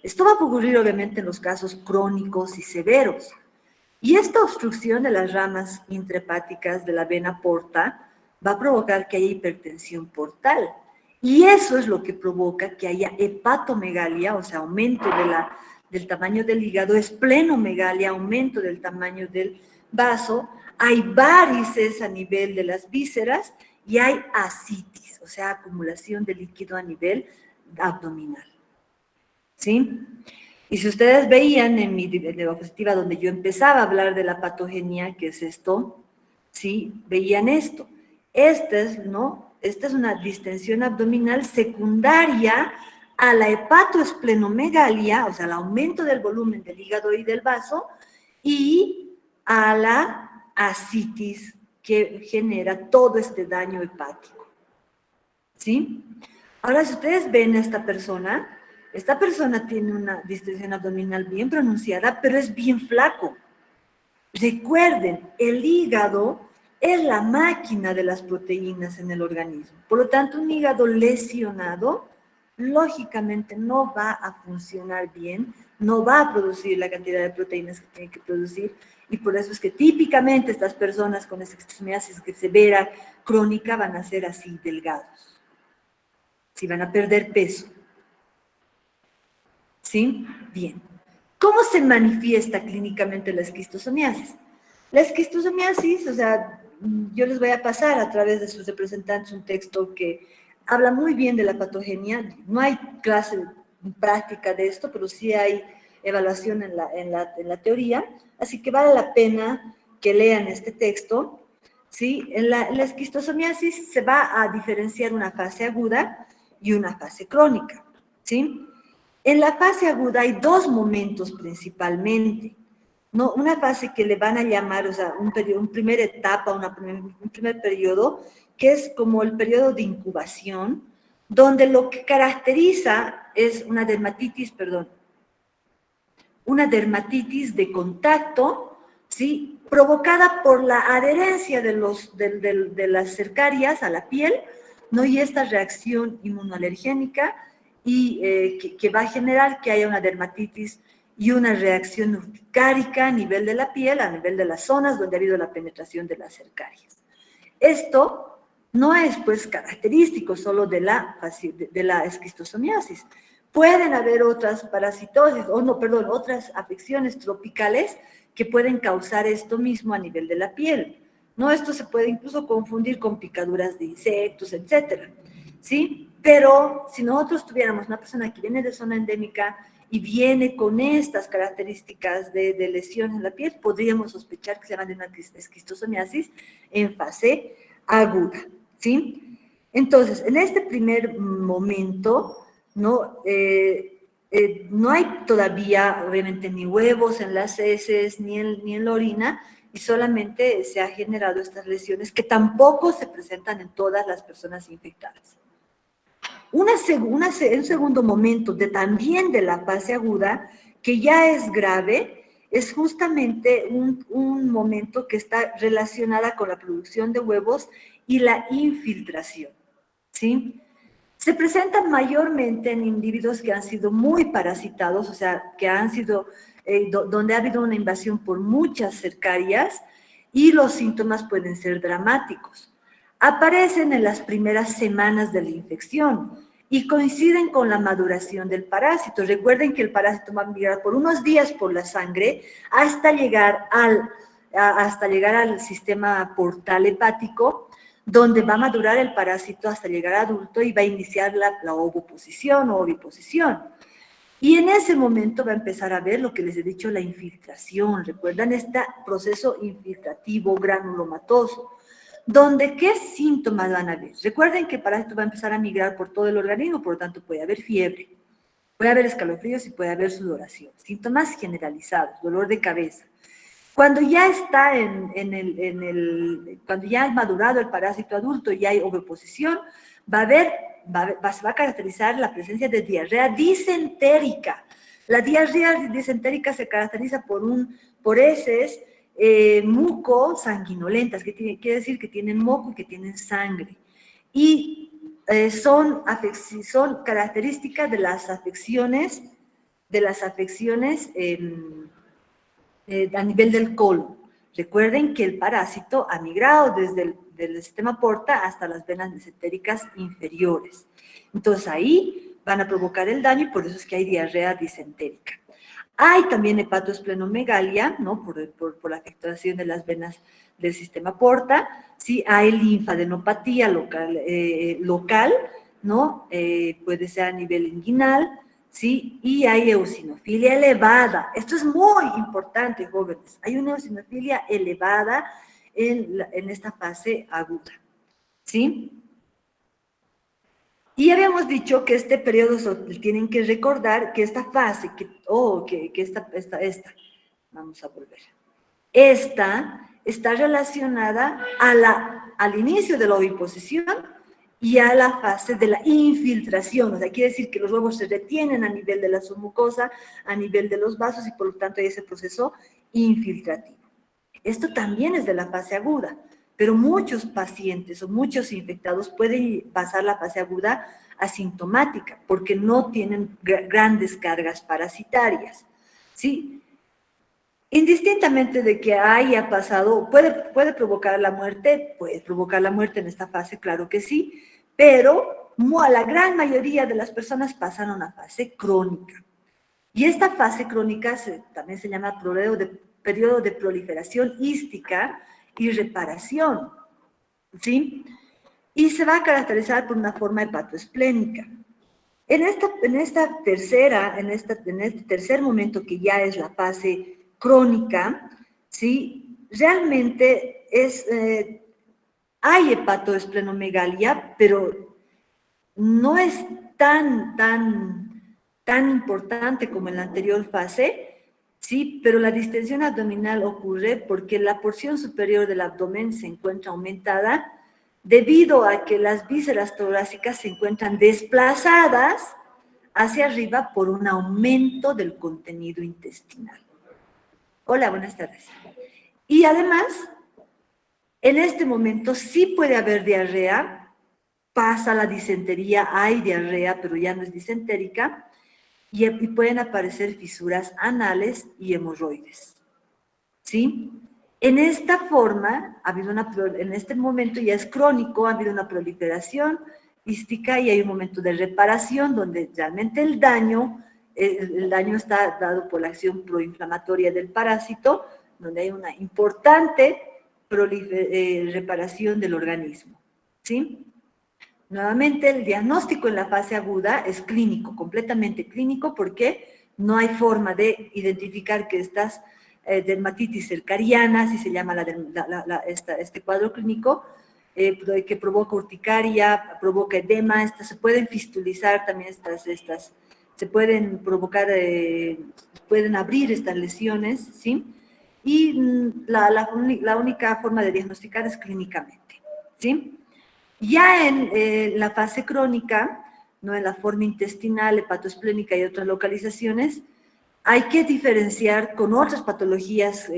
Esto va a ocurrir obviamente en los casos crónicos y severos. Y esta obstrucción de las ramas intrahepáticas de la vena porta va a provocar que haya hipertensión portal. Y eso es lo que provoca que haya hepatomegalia, o sea, aumento del tamaño del hígado, esplenomegalia, aumento del tamaño del vaso, hay varices a nivel de las vísceras y hay ascitis, o sea, acumulación de líquido a nivel abdominal. ¿Sí? Y si ustedes veían en mi diapositiva donde yo empezaba a hablar de la patogenia, que es esto, ¿sí? Veían esto. Esta es una distensión abdominal secundaria a la hepatoesplenomegalia, o sea, al aumento del volumen del hígado y del vaso, y a la ascitis que genera todo este daño hepático. ¿Sí? Ahora, si ustedes ven a esta persona tiene una distensión abdominal bien pronunciada, pero es bien flaco. Recuerden, el hígado es la máquina de las proteínas en el organismo. Por lo tanto, un hígado lesionado lógicamente no va a funcionar bien, no va a producir la cantidad de proteínas que tiene que producir, y por eso es que típicamente estas personas con esquistosomiasis severa, crónica, van a ser así delgados. Sí, van a perder peso. ¿Sí? Bien. ¿Cómo se manifiesta clínicamente la esquistosomiasis? La esquistosomiasis, o sea, yo les voy a pasar a través de sus representantes un texto que habla muy bien de la patogenia. No hay clase práctica de esto, pero sí hay evaluación en la teoría, así que vale la pena que lean este texto. ¿Sí? En la esquistosomiasis se va a diferenciar una fase aguda y una fase crónica. ¿Sí? En la fase aguda hay dos momentos principalmente, ¿no? Una fase que le van a llamar, o sea, un primera etapa, un primer periodo, que es como el periodo de incubación, donde lo que caracteriza es una dermatitis de contacto, ¿sí? Provocada por la adherencia de las cercarias a la piel, ¿no? Y esta reacción inmunoalergénica y que va a generar que haya una dermatitis y una reacción urticárica a nivel de la piel, a nivel de las zonas donde ha habido la penetración de las cercarias. Esto no es, pues, característico solo de la esquistosomiasis. Pueden haber otras parasitosis, otras afecciones tropicales que pueden causar esto mismo a nivel de la piel. ¿No? Esto se puede incluso confundir con picaduras de insectos, etcétera, ¿sí? Pero si nosotros tuviéramos una persona que viene de zona endémica y viene con estas características de lesión en la piel, podríamos sospechar que se llama de una esquistosomiasis en fase aguda, ¿sí? Entonces, en este primer momento, ¿no? No hay todavía, obviamente, ni huevos en las heces, ni en la orina, y solamente se han generado estas lesiones que tampoco se presentan en todas las personas infectadas. Un segundo momento también de la fase aguda, que ya es grave, es justamente un momento que está relacionada con la producción de huevos y la infiltración, ¿sí? Se presentan mayormente en individuos que han sido muy parasitados, o sea, que han sido, donde ha habido una invasión por muchas cercarias, y los síntomas pueden ser dramáticos. Aparecen en las primeras semanas de la infección y coinciden con la maduración del parásito. Recuerden que el parásito va a migrar por unos días por la sangre hasta llegar al sistema portal hepático, donde va a madurar el parásito hasta llegar a adulto y va a iniciar la ovoposición o oviposición. Y en ese momento va a empezar a ver lo que les he dicho, la infiltración. ¿Recuerdan este proceso infiltrativo granulomatoso? Donde, ¿qué síntomas van a ver? Recuerden que el parásito va a empezar a migrar por todo el organismo, por lo tanto puede haber fiebre, puede haber escalofríos y puede haber sudoración. Síntomas generalizados, dolor de cabeza. Cuando ya está cuando ya ha madurado el parásito adulto y hay oviposición, se va a caracterizar la presencia de diarrea disentérica. La diarrea disentérica se caracteriza por heces muco-sanguinolentas, que quiere decir que tienen moco y que tienen sangre. Y son características de las afecciones a nivel del colon. Recuerden que el parásito ha migrado desde el sistema porta hasta las venas mesentéricas inferiores. Entonces ahí van a provocar el daño y por eso es que hay diarrea disentérica. Hay también hepatoesplenomegalia, ¿no? Por la afectación de las venas del sistema porta. Sí, hay linfadenopatía local, ¿no? Puede ser a nivel inguinal, ¿sí? Y hay eosinofilia elevada. Esto es muy importante, jóvenes. Hay una eosinofilia elevada en esta fase aguda, ¿sí? Y habíamos dicho que este periodo, tienen que recordar que esta fase, vamos a volver. Esta está relacionada al inicio de la oviposición y a la fase de la infiltración. O sea, quiere decir que los huevos se retienen a nivel de la submucosa, a nivel de los vasos y por lo tanto hay ese proceso infiltrativo. Esto también es de la fase aguda. pero muchos pacientes o muchos infectados pueden pasar la fase aguda asintomática porque no tienen grandes cargas parasitarias, ¿sí? Indistintamente de que haya pasado, puede provocar la muerte, puede provocar la muerte en esta fase, claro que sí, pero la gran mayoría de las personas pasan a una fase crónica. Y esta fase crónica también se llama periodo de proliferación hística y reparación, ¿sí? Y se va a caracterizar por una forma hepatoesplénica. En este tercer momento, que ya es la fase crónica, ¿sí? Realmente hay hepatoesplenomegalia, pero no es tan importante como en la anterior fase, ¿sí? Pero la distensión abdominal ocurre porque la porción superior del abdomen se encuentra aumentada debido a que las vísceras torácicas se encuentran desplazadas hacia arriba por un aumento del contenido intestinal. Hola, buenas tardes. Y además, en este momento sí puede haber diarrea, pasa la disentería, hay diarrea, pero ya no es disentérica, y pueden aparecer fisuras anales y hemorroides. ¿Sí? En esta forma, en este momento ya es crónico, ha habido una proliferación hística y hay un momento de reparación donde realmente el daño está dado por la acción proinflamatoria del parásito, donde hay una importante reparación del organismo. ¿Sí? Nuevamente, el diagnóstico en la fase aguda es clínico, completamente clínico, porque no hay forma de identificar que estas dermatitis cercariana, así se llama este cuadro clínico, que provoca urticaria, provoca edema, se pueden fistulizar también se pueden provocar, pueden abrir estas lesiones, ¿sí? Y la única forma de diagnosticar es clínicamente, ¿sí? Ya en la fase crónica, ¿no? En la forma intestinal, hepatoesplénica y otras localizaciones, hay que diferenciar con otras patologías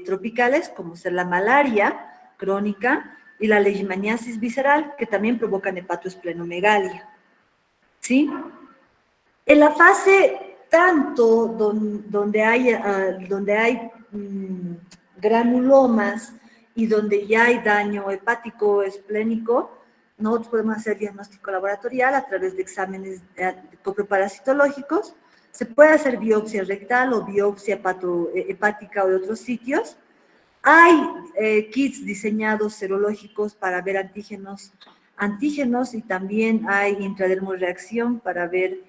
tropicales, como ser la malaria crónica y la leishmaniasis visceral, que también provocan hepatoesplenomegalia. ¿Sí? En la fase tanto donde hay granulomas y donde ya hay daño hepático esplénico, nosotros podemos hacer diagnóstico laboratorial a través de exámenes coproparasitológicos. Se puede hacer biopsia rectal o biopsia hepática o de otros sitios. Hay kits diseñados serológicos para ver antígenos y también hay intradermorreacción para ver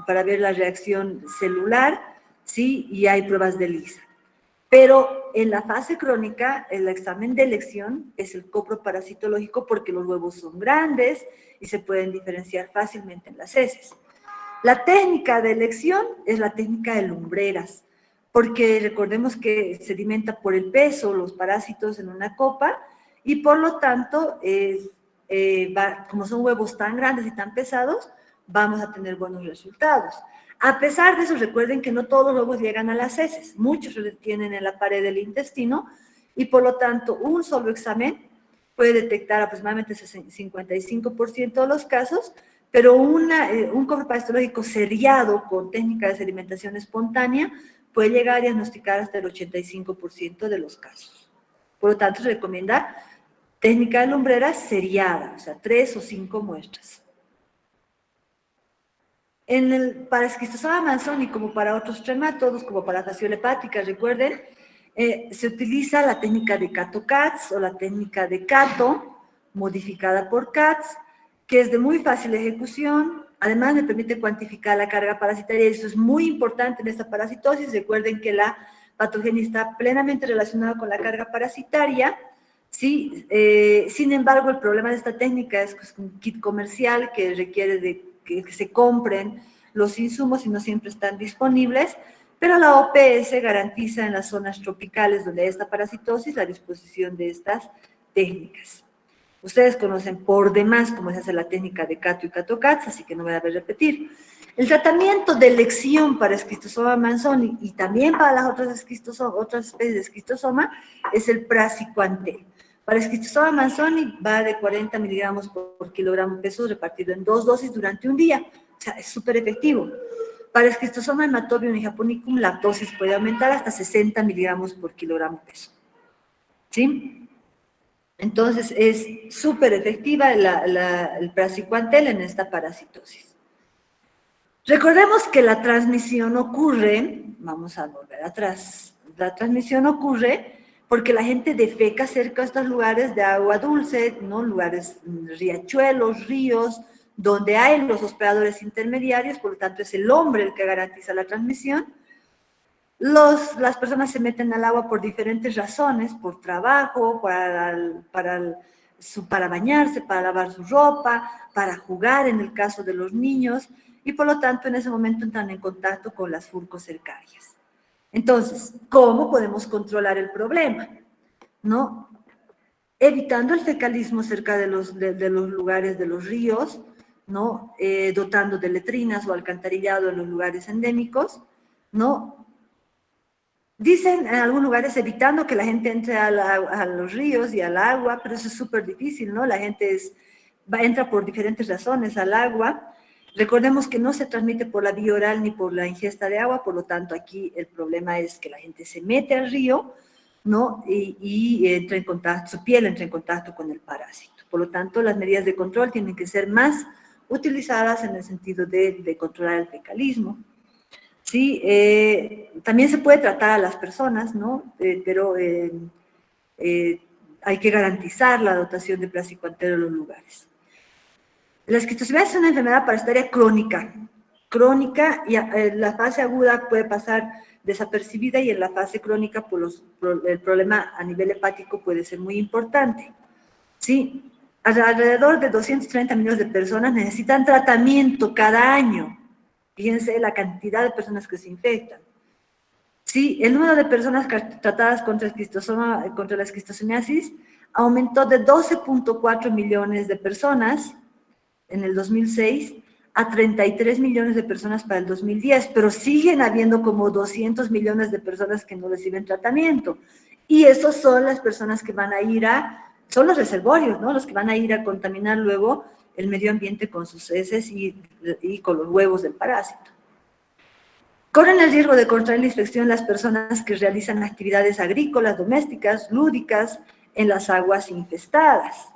la reacción celular, ¿sí? Y hay pruebas de ELISA. Pero en la fase crónica, el examen de elección es el coproparasitológico porque los huevos son grandes y se pueden diferenciar fácilmente en las heces. La técnica de elección es la técnica de lumbreras, porque recordemos que sedimenta por el peso los parásitos en una copa y por lo tanto, como son huevos tan grandes y tan pesados, vamos a tener buenos resultados. A pesar de eso, recuerden que no todos los huevos llegan a las heces, muchos se retienen en la pared del intestino y por lo tanto un solo examen puede detectar aproximadamente 55% de los casos, pero un coproparasitológico seriado con técnica de sedimentación espontánea puede llegar a diagnosticar hasta el 85% de los casos. Por lo tanto, se recomienda técnica de lumbrera seriada, o sea, 3 o 5 muestras. Para esquistosoma manzoni, como para otros trematodos, como para fasciola hepática, recuerden, se utiliza la técnica de Cato-Katz o la técnica de Cato, modificada por Katz, que es de muy fácil ejecución, además me permite cuantificar la carga parasitaria, y eso es muy importante en esta parasitosis. Recuerden que la patogenia está plenamente relacionada con la carga parasitaria, ¿sí? Sin embargo, el problema de esta técnica es que es un kit comercial que requiere de que se compren los insumos y no siempre están disponibles, pero la OPS garantiza en las zonas tropicales donde hay esta parasitosis la disposición de estas técnicas. Ustedes conocen por demás cómo se hace la técnica de Cato y Cato-Katz, así que no voy a repetir. El tratamiento de elección para esquistosoma manzoni y también para las otras especies de esquistosoma es el praziquantel. Para esquistosoma manzoni va de 40 miligramos por kilogramo peso repartido en 2 dosis durante un día. O sea, es súper efectivo. Para esquistosoma hematobium y japonicum la dosis puede aumentar hasta 60 miligramos por kilogramo peso. ¿Sí? Entonces, es súper efectiva el praziquantel en esta parasitosis. Recordemos que la transmisión ocurre, vamos a volver atrás, la transmisión ocurre porque la gente defeca cerca de estos lugares de agua dulce, ¿no? Lugares, riachuelos, ríos, donde hay los hospedadores intermediarios, por lo tanto es el hombre el que garantiza la transmisión. Las personas se meten al agua por diferentes razones, por trabajo, para bañarse, para lavar su ropa, para jugar en el caso de los niños, y por lo tanto en ese momento entran en contacto con las furcocercarias. Entonces, ¿cómo podemos controlar el problema? ¿No? Evitando el fecalismo cerca de los lugares de los ríos, ¿no? Dotando de letrinas o alcantarillado en los lugares endémicos, ¿no? Dicen en algunos lugares evitando que la gente entre a los ríos y al agua, pero eso es súper difícil, ¿no? La gente entra por diferentes razones al agua. Recordemos que no se transmite por la vía oral ni por la ingesta de agua, por lo tanto aquí el problema es que la gente se mete al río, ¿no? Y entra en contacto, su piel entra en contacto con el parásito. Por lo tanto, las medidas de control tienen que ser más utilizadas en el sentido de controlar el fecalismo. Sí, también se puede tratar a las personas, ¿no? Pero hay que garantizar la dotación de praziquantel en los lugares. La esquistosomiasis es una enfermedad parasitaria crónica, y la fase aguda puede pasar desapercibida y en la fase crónica el problema a nivel hepático puede ser muy importante. Sí, alrededor de 230 millones de personas necesitan tratamiento cada año. Fíjense la cantidad de personas que se infectan. Sí, el número de personas tratadas contra la esquistosomiasis aumentó de 12.4 millones de personas en el 2006 a 33 millones de personas para el 2010, pero siguen habiendo como 200 millones de personas que no reciben tratamiento. Y esos son las personas que van a ir son los reservorios, ¿no? Los que van a ir a contaminar luego el medio ambiente con sus heces y con los huevos del parásito. Corren el riesgo de contraer la infección las personas que realizan actividades agrícolas, domésticas, lúdicas en las aguas infestadas.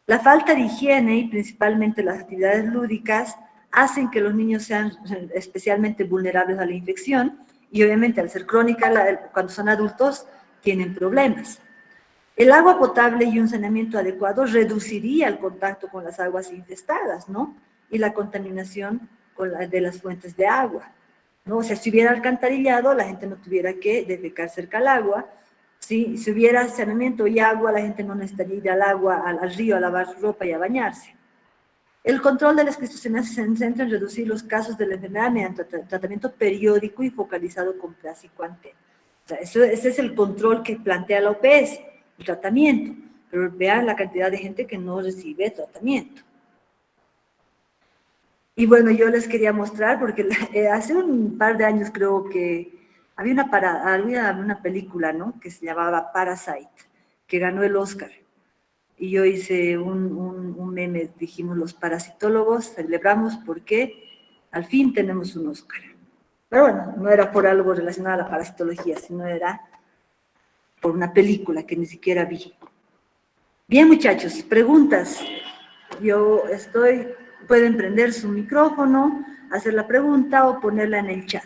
La falta de higiene y principalmente las actividades lúdicas hacen que los niños sean especialmente vulnerables a la infección y obviamente al ser crónica, cuando son adultos, tienen problemas. El agua potable y un saneamiento adecuado reduciría el contacto con las aguas infestadas, ¿no? Y la contaminación de las fuentes de agua, ¿no? O sea, si hubiera alcantarillado, la gente no tuviera que defecar cerca al agua. ¿Sí? Si hubiera saneamiento y agua, la gente no necesitaría ir al río a lavar su ropa y a bañarse. El control de la esquistosomiasis se centra en reducir los casos de la enfermedad mediante tratamiento periódico y focalizado con praziquantel. O sea, ese es el control que plantea la OPS, el tratamiento. Pero vean la cantidad de gente que no recibe tratamiento. Y bueno, yo les quería mostrar, porque hace un par de años creo que había una película, ¿no? Que se llamaba Parasite, que ganó el Oscar. Y yo hice un meme, dijimos los parasitólogos, celebramos porque al fin tenemos un Oscar. Pero bueno, no era por algo relacionado a la parasitología, sino era por una película que ni siquiera vi. Bien, muchachos, preguntas. Pueden prender su micrófono, hacer la pregunta o ponerla en el chat.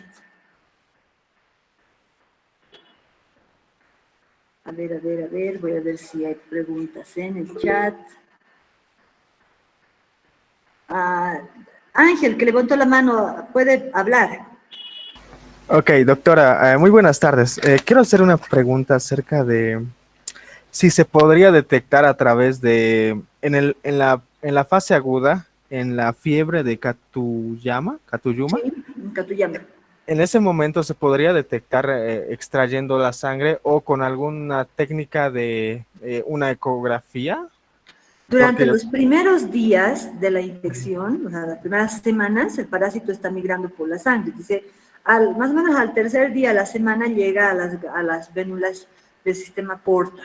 A ver, voy a ver si hay preguntas en el chat. Ángel, que levantó la mano, puede hablar. Ok, doctora, muy buenas tardes. Quiero hacer una pregunta acerca de si se podría detectar a través de, en la fase aguda, en la fiebre de Katuyama. Sí, Katuyama. En ese momento se podría detectar extrayendo la sangre o con alguna técnica de una ecografía. Durante Porque, los primeros días de la infección, o sea, las primeras semanas, el parásito está migrando por la sangre. Dice, más o menos al tercer día de la semana llega a las vénulas del sistema porta,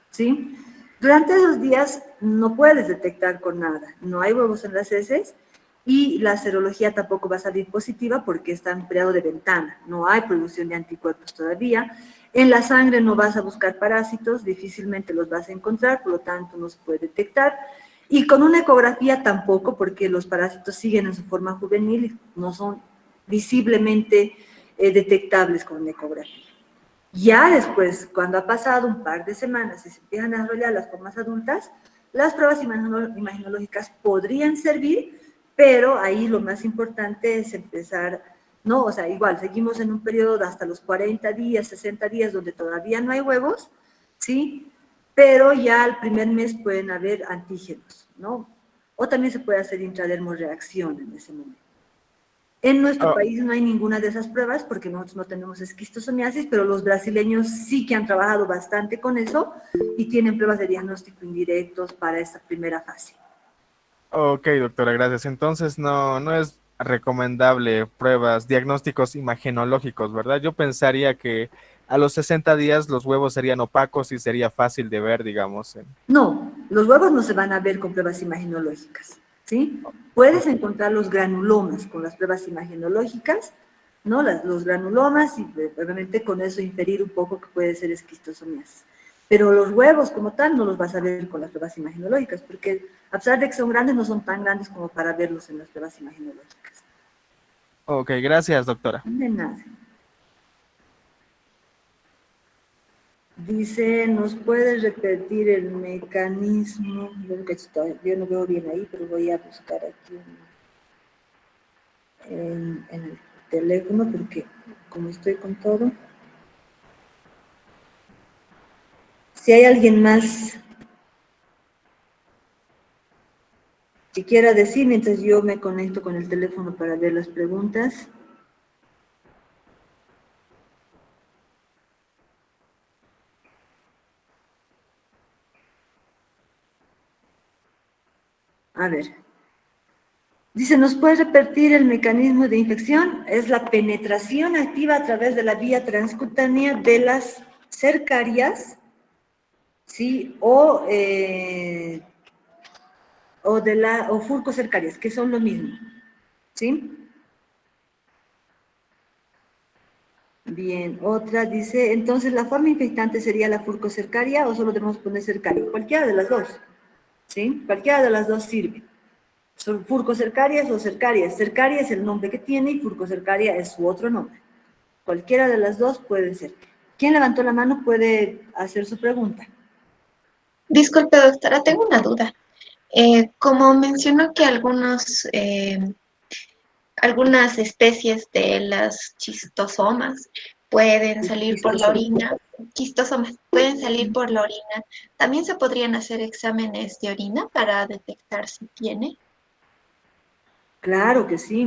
¿sí? Durante esos días no puedes detectar con nada, no hay huevos en las heces y la serología tampoco va a salir positiva porque está en periodo de ventana, no hay producción de anticuerpos todavía. En la sangre no vas a buscar parásitos, difícilmente los vas a encontrar, por lo tanto no se puede detectar. Y con una ecografía tampoco, porque los parásitos siguen en su forma juvenil y no son visiblemente detectables con una ecografía. Ya después, cuando ha pasado un par de semanas y se empiezan a desarrollar las formas adultas, las pruebas imaginológicas podrían servir, pero ahí lo más importante es empezar, no, o sea, igual, seguimos en un periodo de hasta los 40 días, 60 días, donde todavía no hay huevos, ¿sí? Pero ya al primer mes pueden haber antígenos, ¿no? O también se puede hacer intradermorreacción en ese momento. En nuestro oh, país no hay ninguna de esas pruebas porque nosotros no tenemos esquistosomiasis, pero los brasileños sí que han trabajado bastante con eso y tienen pruebas de diagnóstico indirectos para esta primera fase. ok, doctora, gracias. Entonces no es recomendable pruebas, diagnósticos imagenológicos, ¿verdad? Yo pensaría que a los 60 días los huevos serían opacos y sería fácil de ver, digamos. No, los huevos no se van a ver con pruebas imagenológicas, ¿sí? Puedes Ok. encontrar los granulomas con las pruebas imagenológicas, ¿no? Los granulomas y obviamente con eso inferir un poco que puede ser esquistosomiasis. Pero los huevos como tal no los vas a ver con las pruebas imagenológicas, porque a pesar de que son grandes, no son tan grandes como para verlos en las pruebas imagenológicas. Ok, gracias, doctora. De nada. Dice, ¿nos puedes repetir el mecanismo? Yo no veo bien ahí, pero voy a buscar aquí en el teléfono porque como estoy con todo. Si hay alguien más que quiera decir, mientras yo me conecto con el teléfono para ver las preguntas. A ver. Dice, ¿nos puedes repetir el mecanismo de infección? Es la penetración activa a través de la vía transcutánea de las cercarias, ¿sí? O furcocercarias, que son lo mismo, ¿sí? Bien, otra dice, entonces la forma infectante sería la furcocercaria o solo debemos poner cercaria, cualquiera de las dos, ¿sí? Cualquiera de las dos sirve. Son furcocercarias o cercarias. Cercaria es el nombre que tiene y furcocercaria es su otro nombre. Cualquiera de las dos puede ser. ¿Quién levantó la mano puede hacer su pregunta? Disculpe, doctora, tengo una duda. Como mencionó que algunas especies de las chistosomas pueden salir por la orina, chistosomas pueden salir por la orina, ¿también se podrían hacer exámenes de orina para detectar si tiene? Claro que sí.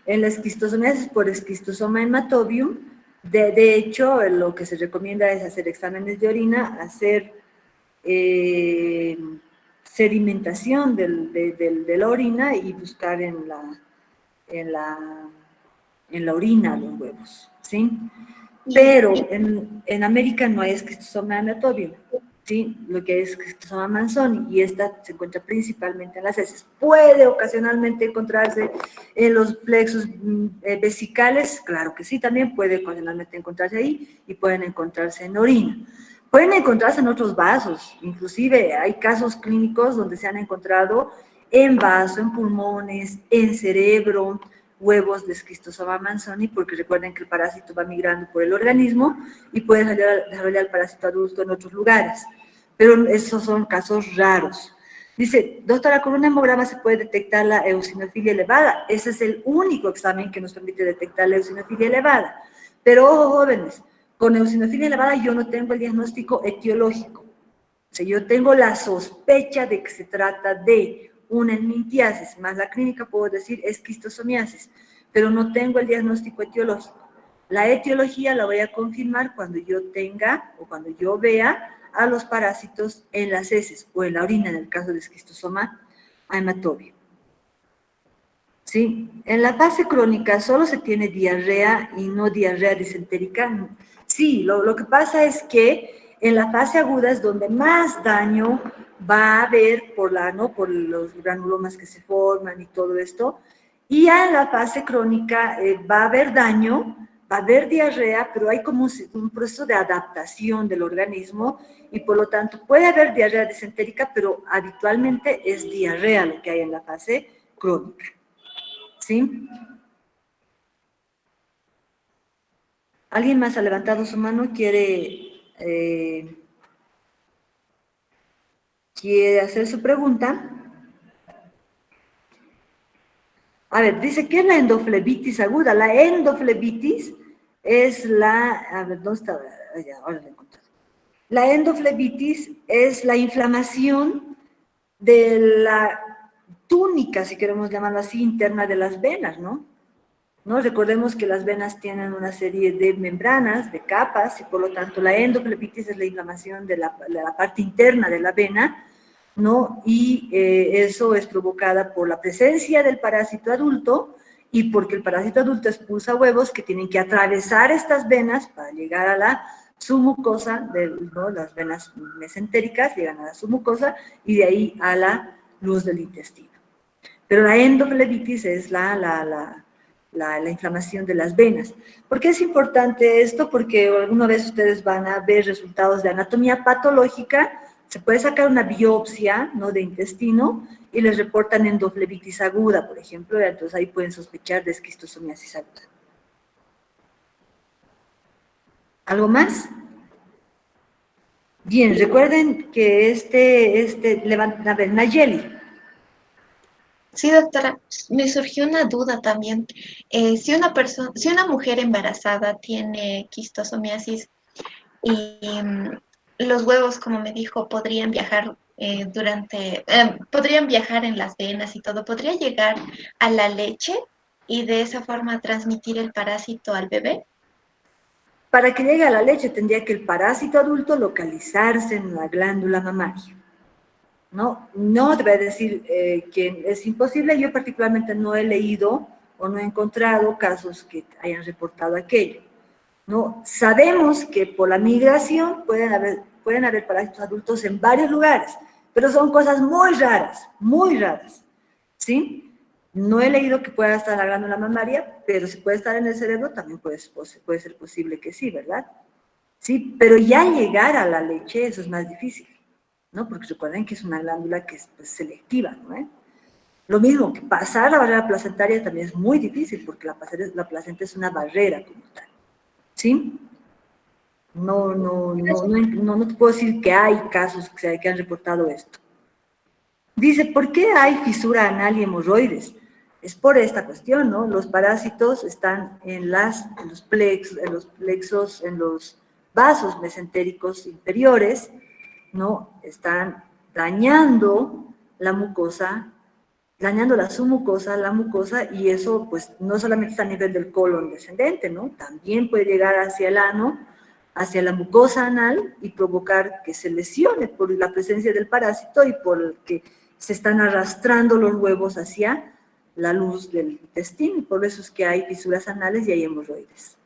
En la esquistosomiasis por esquistosoma hematobium, de hecho, lo que se recomienda es hacer exámenes de orina, hacer eh, sedimentación de la orina y buscar en la, en la orina los huevos, ¿sí? Pero Y en América no hay esquistosoma hematobium, ¿sí? Lo que es esquistosoma manzoni, y esta se encuentra principalmente en las heces. Puede ocasionalmente encontrarse en los plexos vesicales, claro que sí, también puede ocasionalmente encontrarse ahí, y pueden encontrarse en orina. Pueden encontrarse en otros vasos, inclusive hay casos clínicos donde se han encontrado en vaso, en pulmones, en cerebro, huevos de esquistosoma manzoni, porque recuerden que el parásito va migrando por el organismo y puede desarrollar el parásito adulto en otros lugares. Pero esos son casos raros. Dice, doctora, ¿con un hemograma se puede detectar la eosinofilia elevada? Ese es el único examen que nos permite detectar la eosinofilia elevada. Pero ojo, jóvenes, con eosinofilia elevada yo no tengo el diagnóstico etiológico. O sea, yo tengo la sospecha de que se trata de una enmintiasis, más la clínica puedo decir esquistosomiasis, pero no tengo el diagnóstico etiológico. La etiología la voy a confirmar cuando yo tenga o cuando yo vea a los parásitos en las heces o en la orina en el caso del esquistosoma haematobio. ¿Sí? En la fase crónica solo se tiene diarrea y no diarrea disentérica. Sí, lo que pasa es que en la fase aguda es donde más daño va a haber por los granulomas que se forman y todo esto. Y ya en la fase crónica va a haber daño, va a haber diarrea, pero hay como un proceso de adaptación del organismo y por lo tanto puede haber diarrea disentérica, pero habitualmente es diarrea lo que hay en la fase crónica. ¿Sí? ¿Alguien más ha levantado su mano? ¿Quiere hacer su pregunta? A ver, dice, ¿qué es la endoflebitis aguda? La endoflebitis es a ver, ¿dónde está? Ya, ahora la encontré. La endoflebitis es la inflamación de la túnica, si queremos llamarlo así, interna de las venas, ¿no? Recordemos que las venas tienen una serie de membranas, de capas, y por lo tanto la endoflebitis es la inflamación de la parte interna de la vena, ¿no? Y eso es provocada por la presencia del parásito adulto y porque el parásito adulto expulsa huevos que tienen que atravesar estas venas para llegar a la submucosa, ¿no? Las venas mesentéricas llegan a la submucosa y de ahí a la luz del intestino. Pero la endoflebitis es la inflamación de las venas. ¿Por qué es importante esto? Porque alguna vez ustedes van a ver resultados de anatomía patológica, se puede sacar una biopsia, ¿no?, de intestino y les reportan endoflebitis aguda, por ejemplo, entonces ahí pueden sospechar de esquistosomiasis aguda. ¿Algo más? Bien, recuerden que a ver, Nayeli. Sí, doctora, me surgió una duda también. Si una mujer embarazada tiene quistosomiasis y los huevos, como me dijo, podrían viajar podrían viajar en las venas y todo, ¿podría llegar a la leche y de esa forma transmitir el parásito al bebé? Para que llegue a la leche tendría que el parásito adulto localizarse en la glándula mamaria. No te voy a decir que es imposible. Yo particularmente no he leído o no he encontrado casos que hayan reportado aquello. ¿No? Sabemos que por la migración pueden haber parásitos adultos en varios lugares, pero son cosas muy raras, ¿sí? No he leído que pueda estar en la glándula mamaria, pero si puede estar en el cerebro también puede ser posible que sí, ¿verdad? Sí, pero ya llegar a la leche, eso es más difícil, ¿no? Porque recuerden que es una glándula que es pues, selectiva, ¿no? Lo mismo que pasar la barrera placentaria también es muy difícil, porque la placenta es una barrera como tal, ¿sí? No te puedo decir que hay casos que han reportado esto. Dice, ¿por qué hay fisura anal y hemorroides? Es por esta cuestión, ¿no? Los parásitos están en los plexos, en los vasos mesentéricos inferiores, ¿no? Están dañando la mucosa, dañando la submucosa, la mucosa, y eso, pues, no solamente está a nivel del colon descendente, ¿no? También puede llegar hacia el ano, hacia la mucosa anal y provocar que se lesione por la presencia del parásito y por el que se están arrastrando los huevos hacia la luz del intestino, y por eso es que hay fisuras anales y hay hemorroides.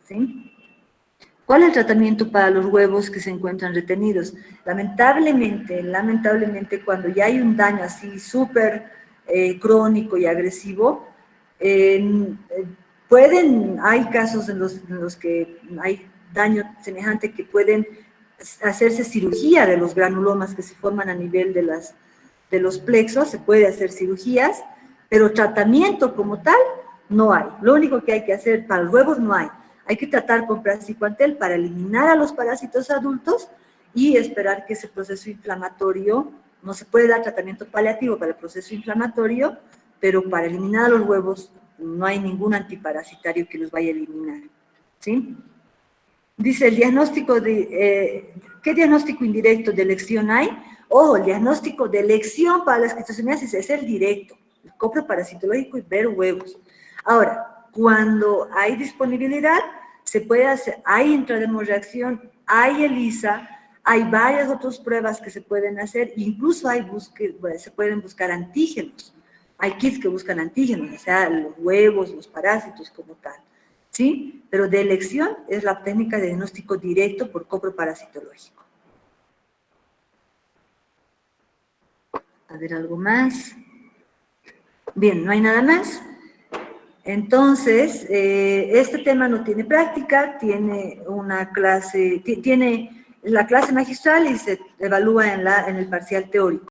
¿Sí? ¿Cuál es el tratamiento para los huevos que se encuentran retenidos? Lamentablemente, cuando ya hay un daño así súper crónico y agresivo, hay casos en los que hay daño semejante que pueden hacerse cirugía de los granulomas que se forman a nivel de los plexos, se puede hacer cirugías, pero tratamiento como tal no hay. Lo único que hay que hacer para los huevos no hay. Hay que tratar con praziquantel para eliminar a los parásitos adultos y esperar que ese proceso inflamatorio, no se puede dar tratamiento paliativo para el proceso inflamatorio, pero para eliminar a los huevos no hay ningún antiparasitario que los vaya a eliminar, ¿sí? Dice, ¿qué diagnóstico indirecto de elección hay? Ojo, el diagnóstico de elección para la esquistosomiasis es el directo, el copro parasitológico y ver huevos. Ahora, cuando hay disponibilidad, se puede hacer, hay intradermorreacción, hay ELISA, Hay varias otras pruebas que se pueden hacer, incluso se pueden buscar antígenos. Hay kits que buscan antígenos, o sea, los huevos, los parásitos como tal, ¿sí? Pero de elección es la técnica de diagnóstico directo por coproparasitológico. A ver, ¿algo más? Bien, no hay nada más. Entonces, este tema no tiene práctica, tiene una clase, tiene la clase magistral y se evalúa en el parcial teórico.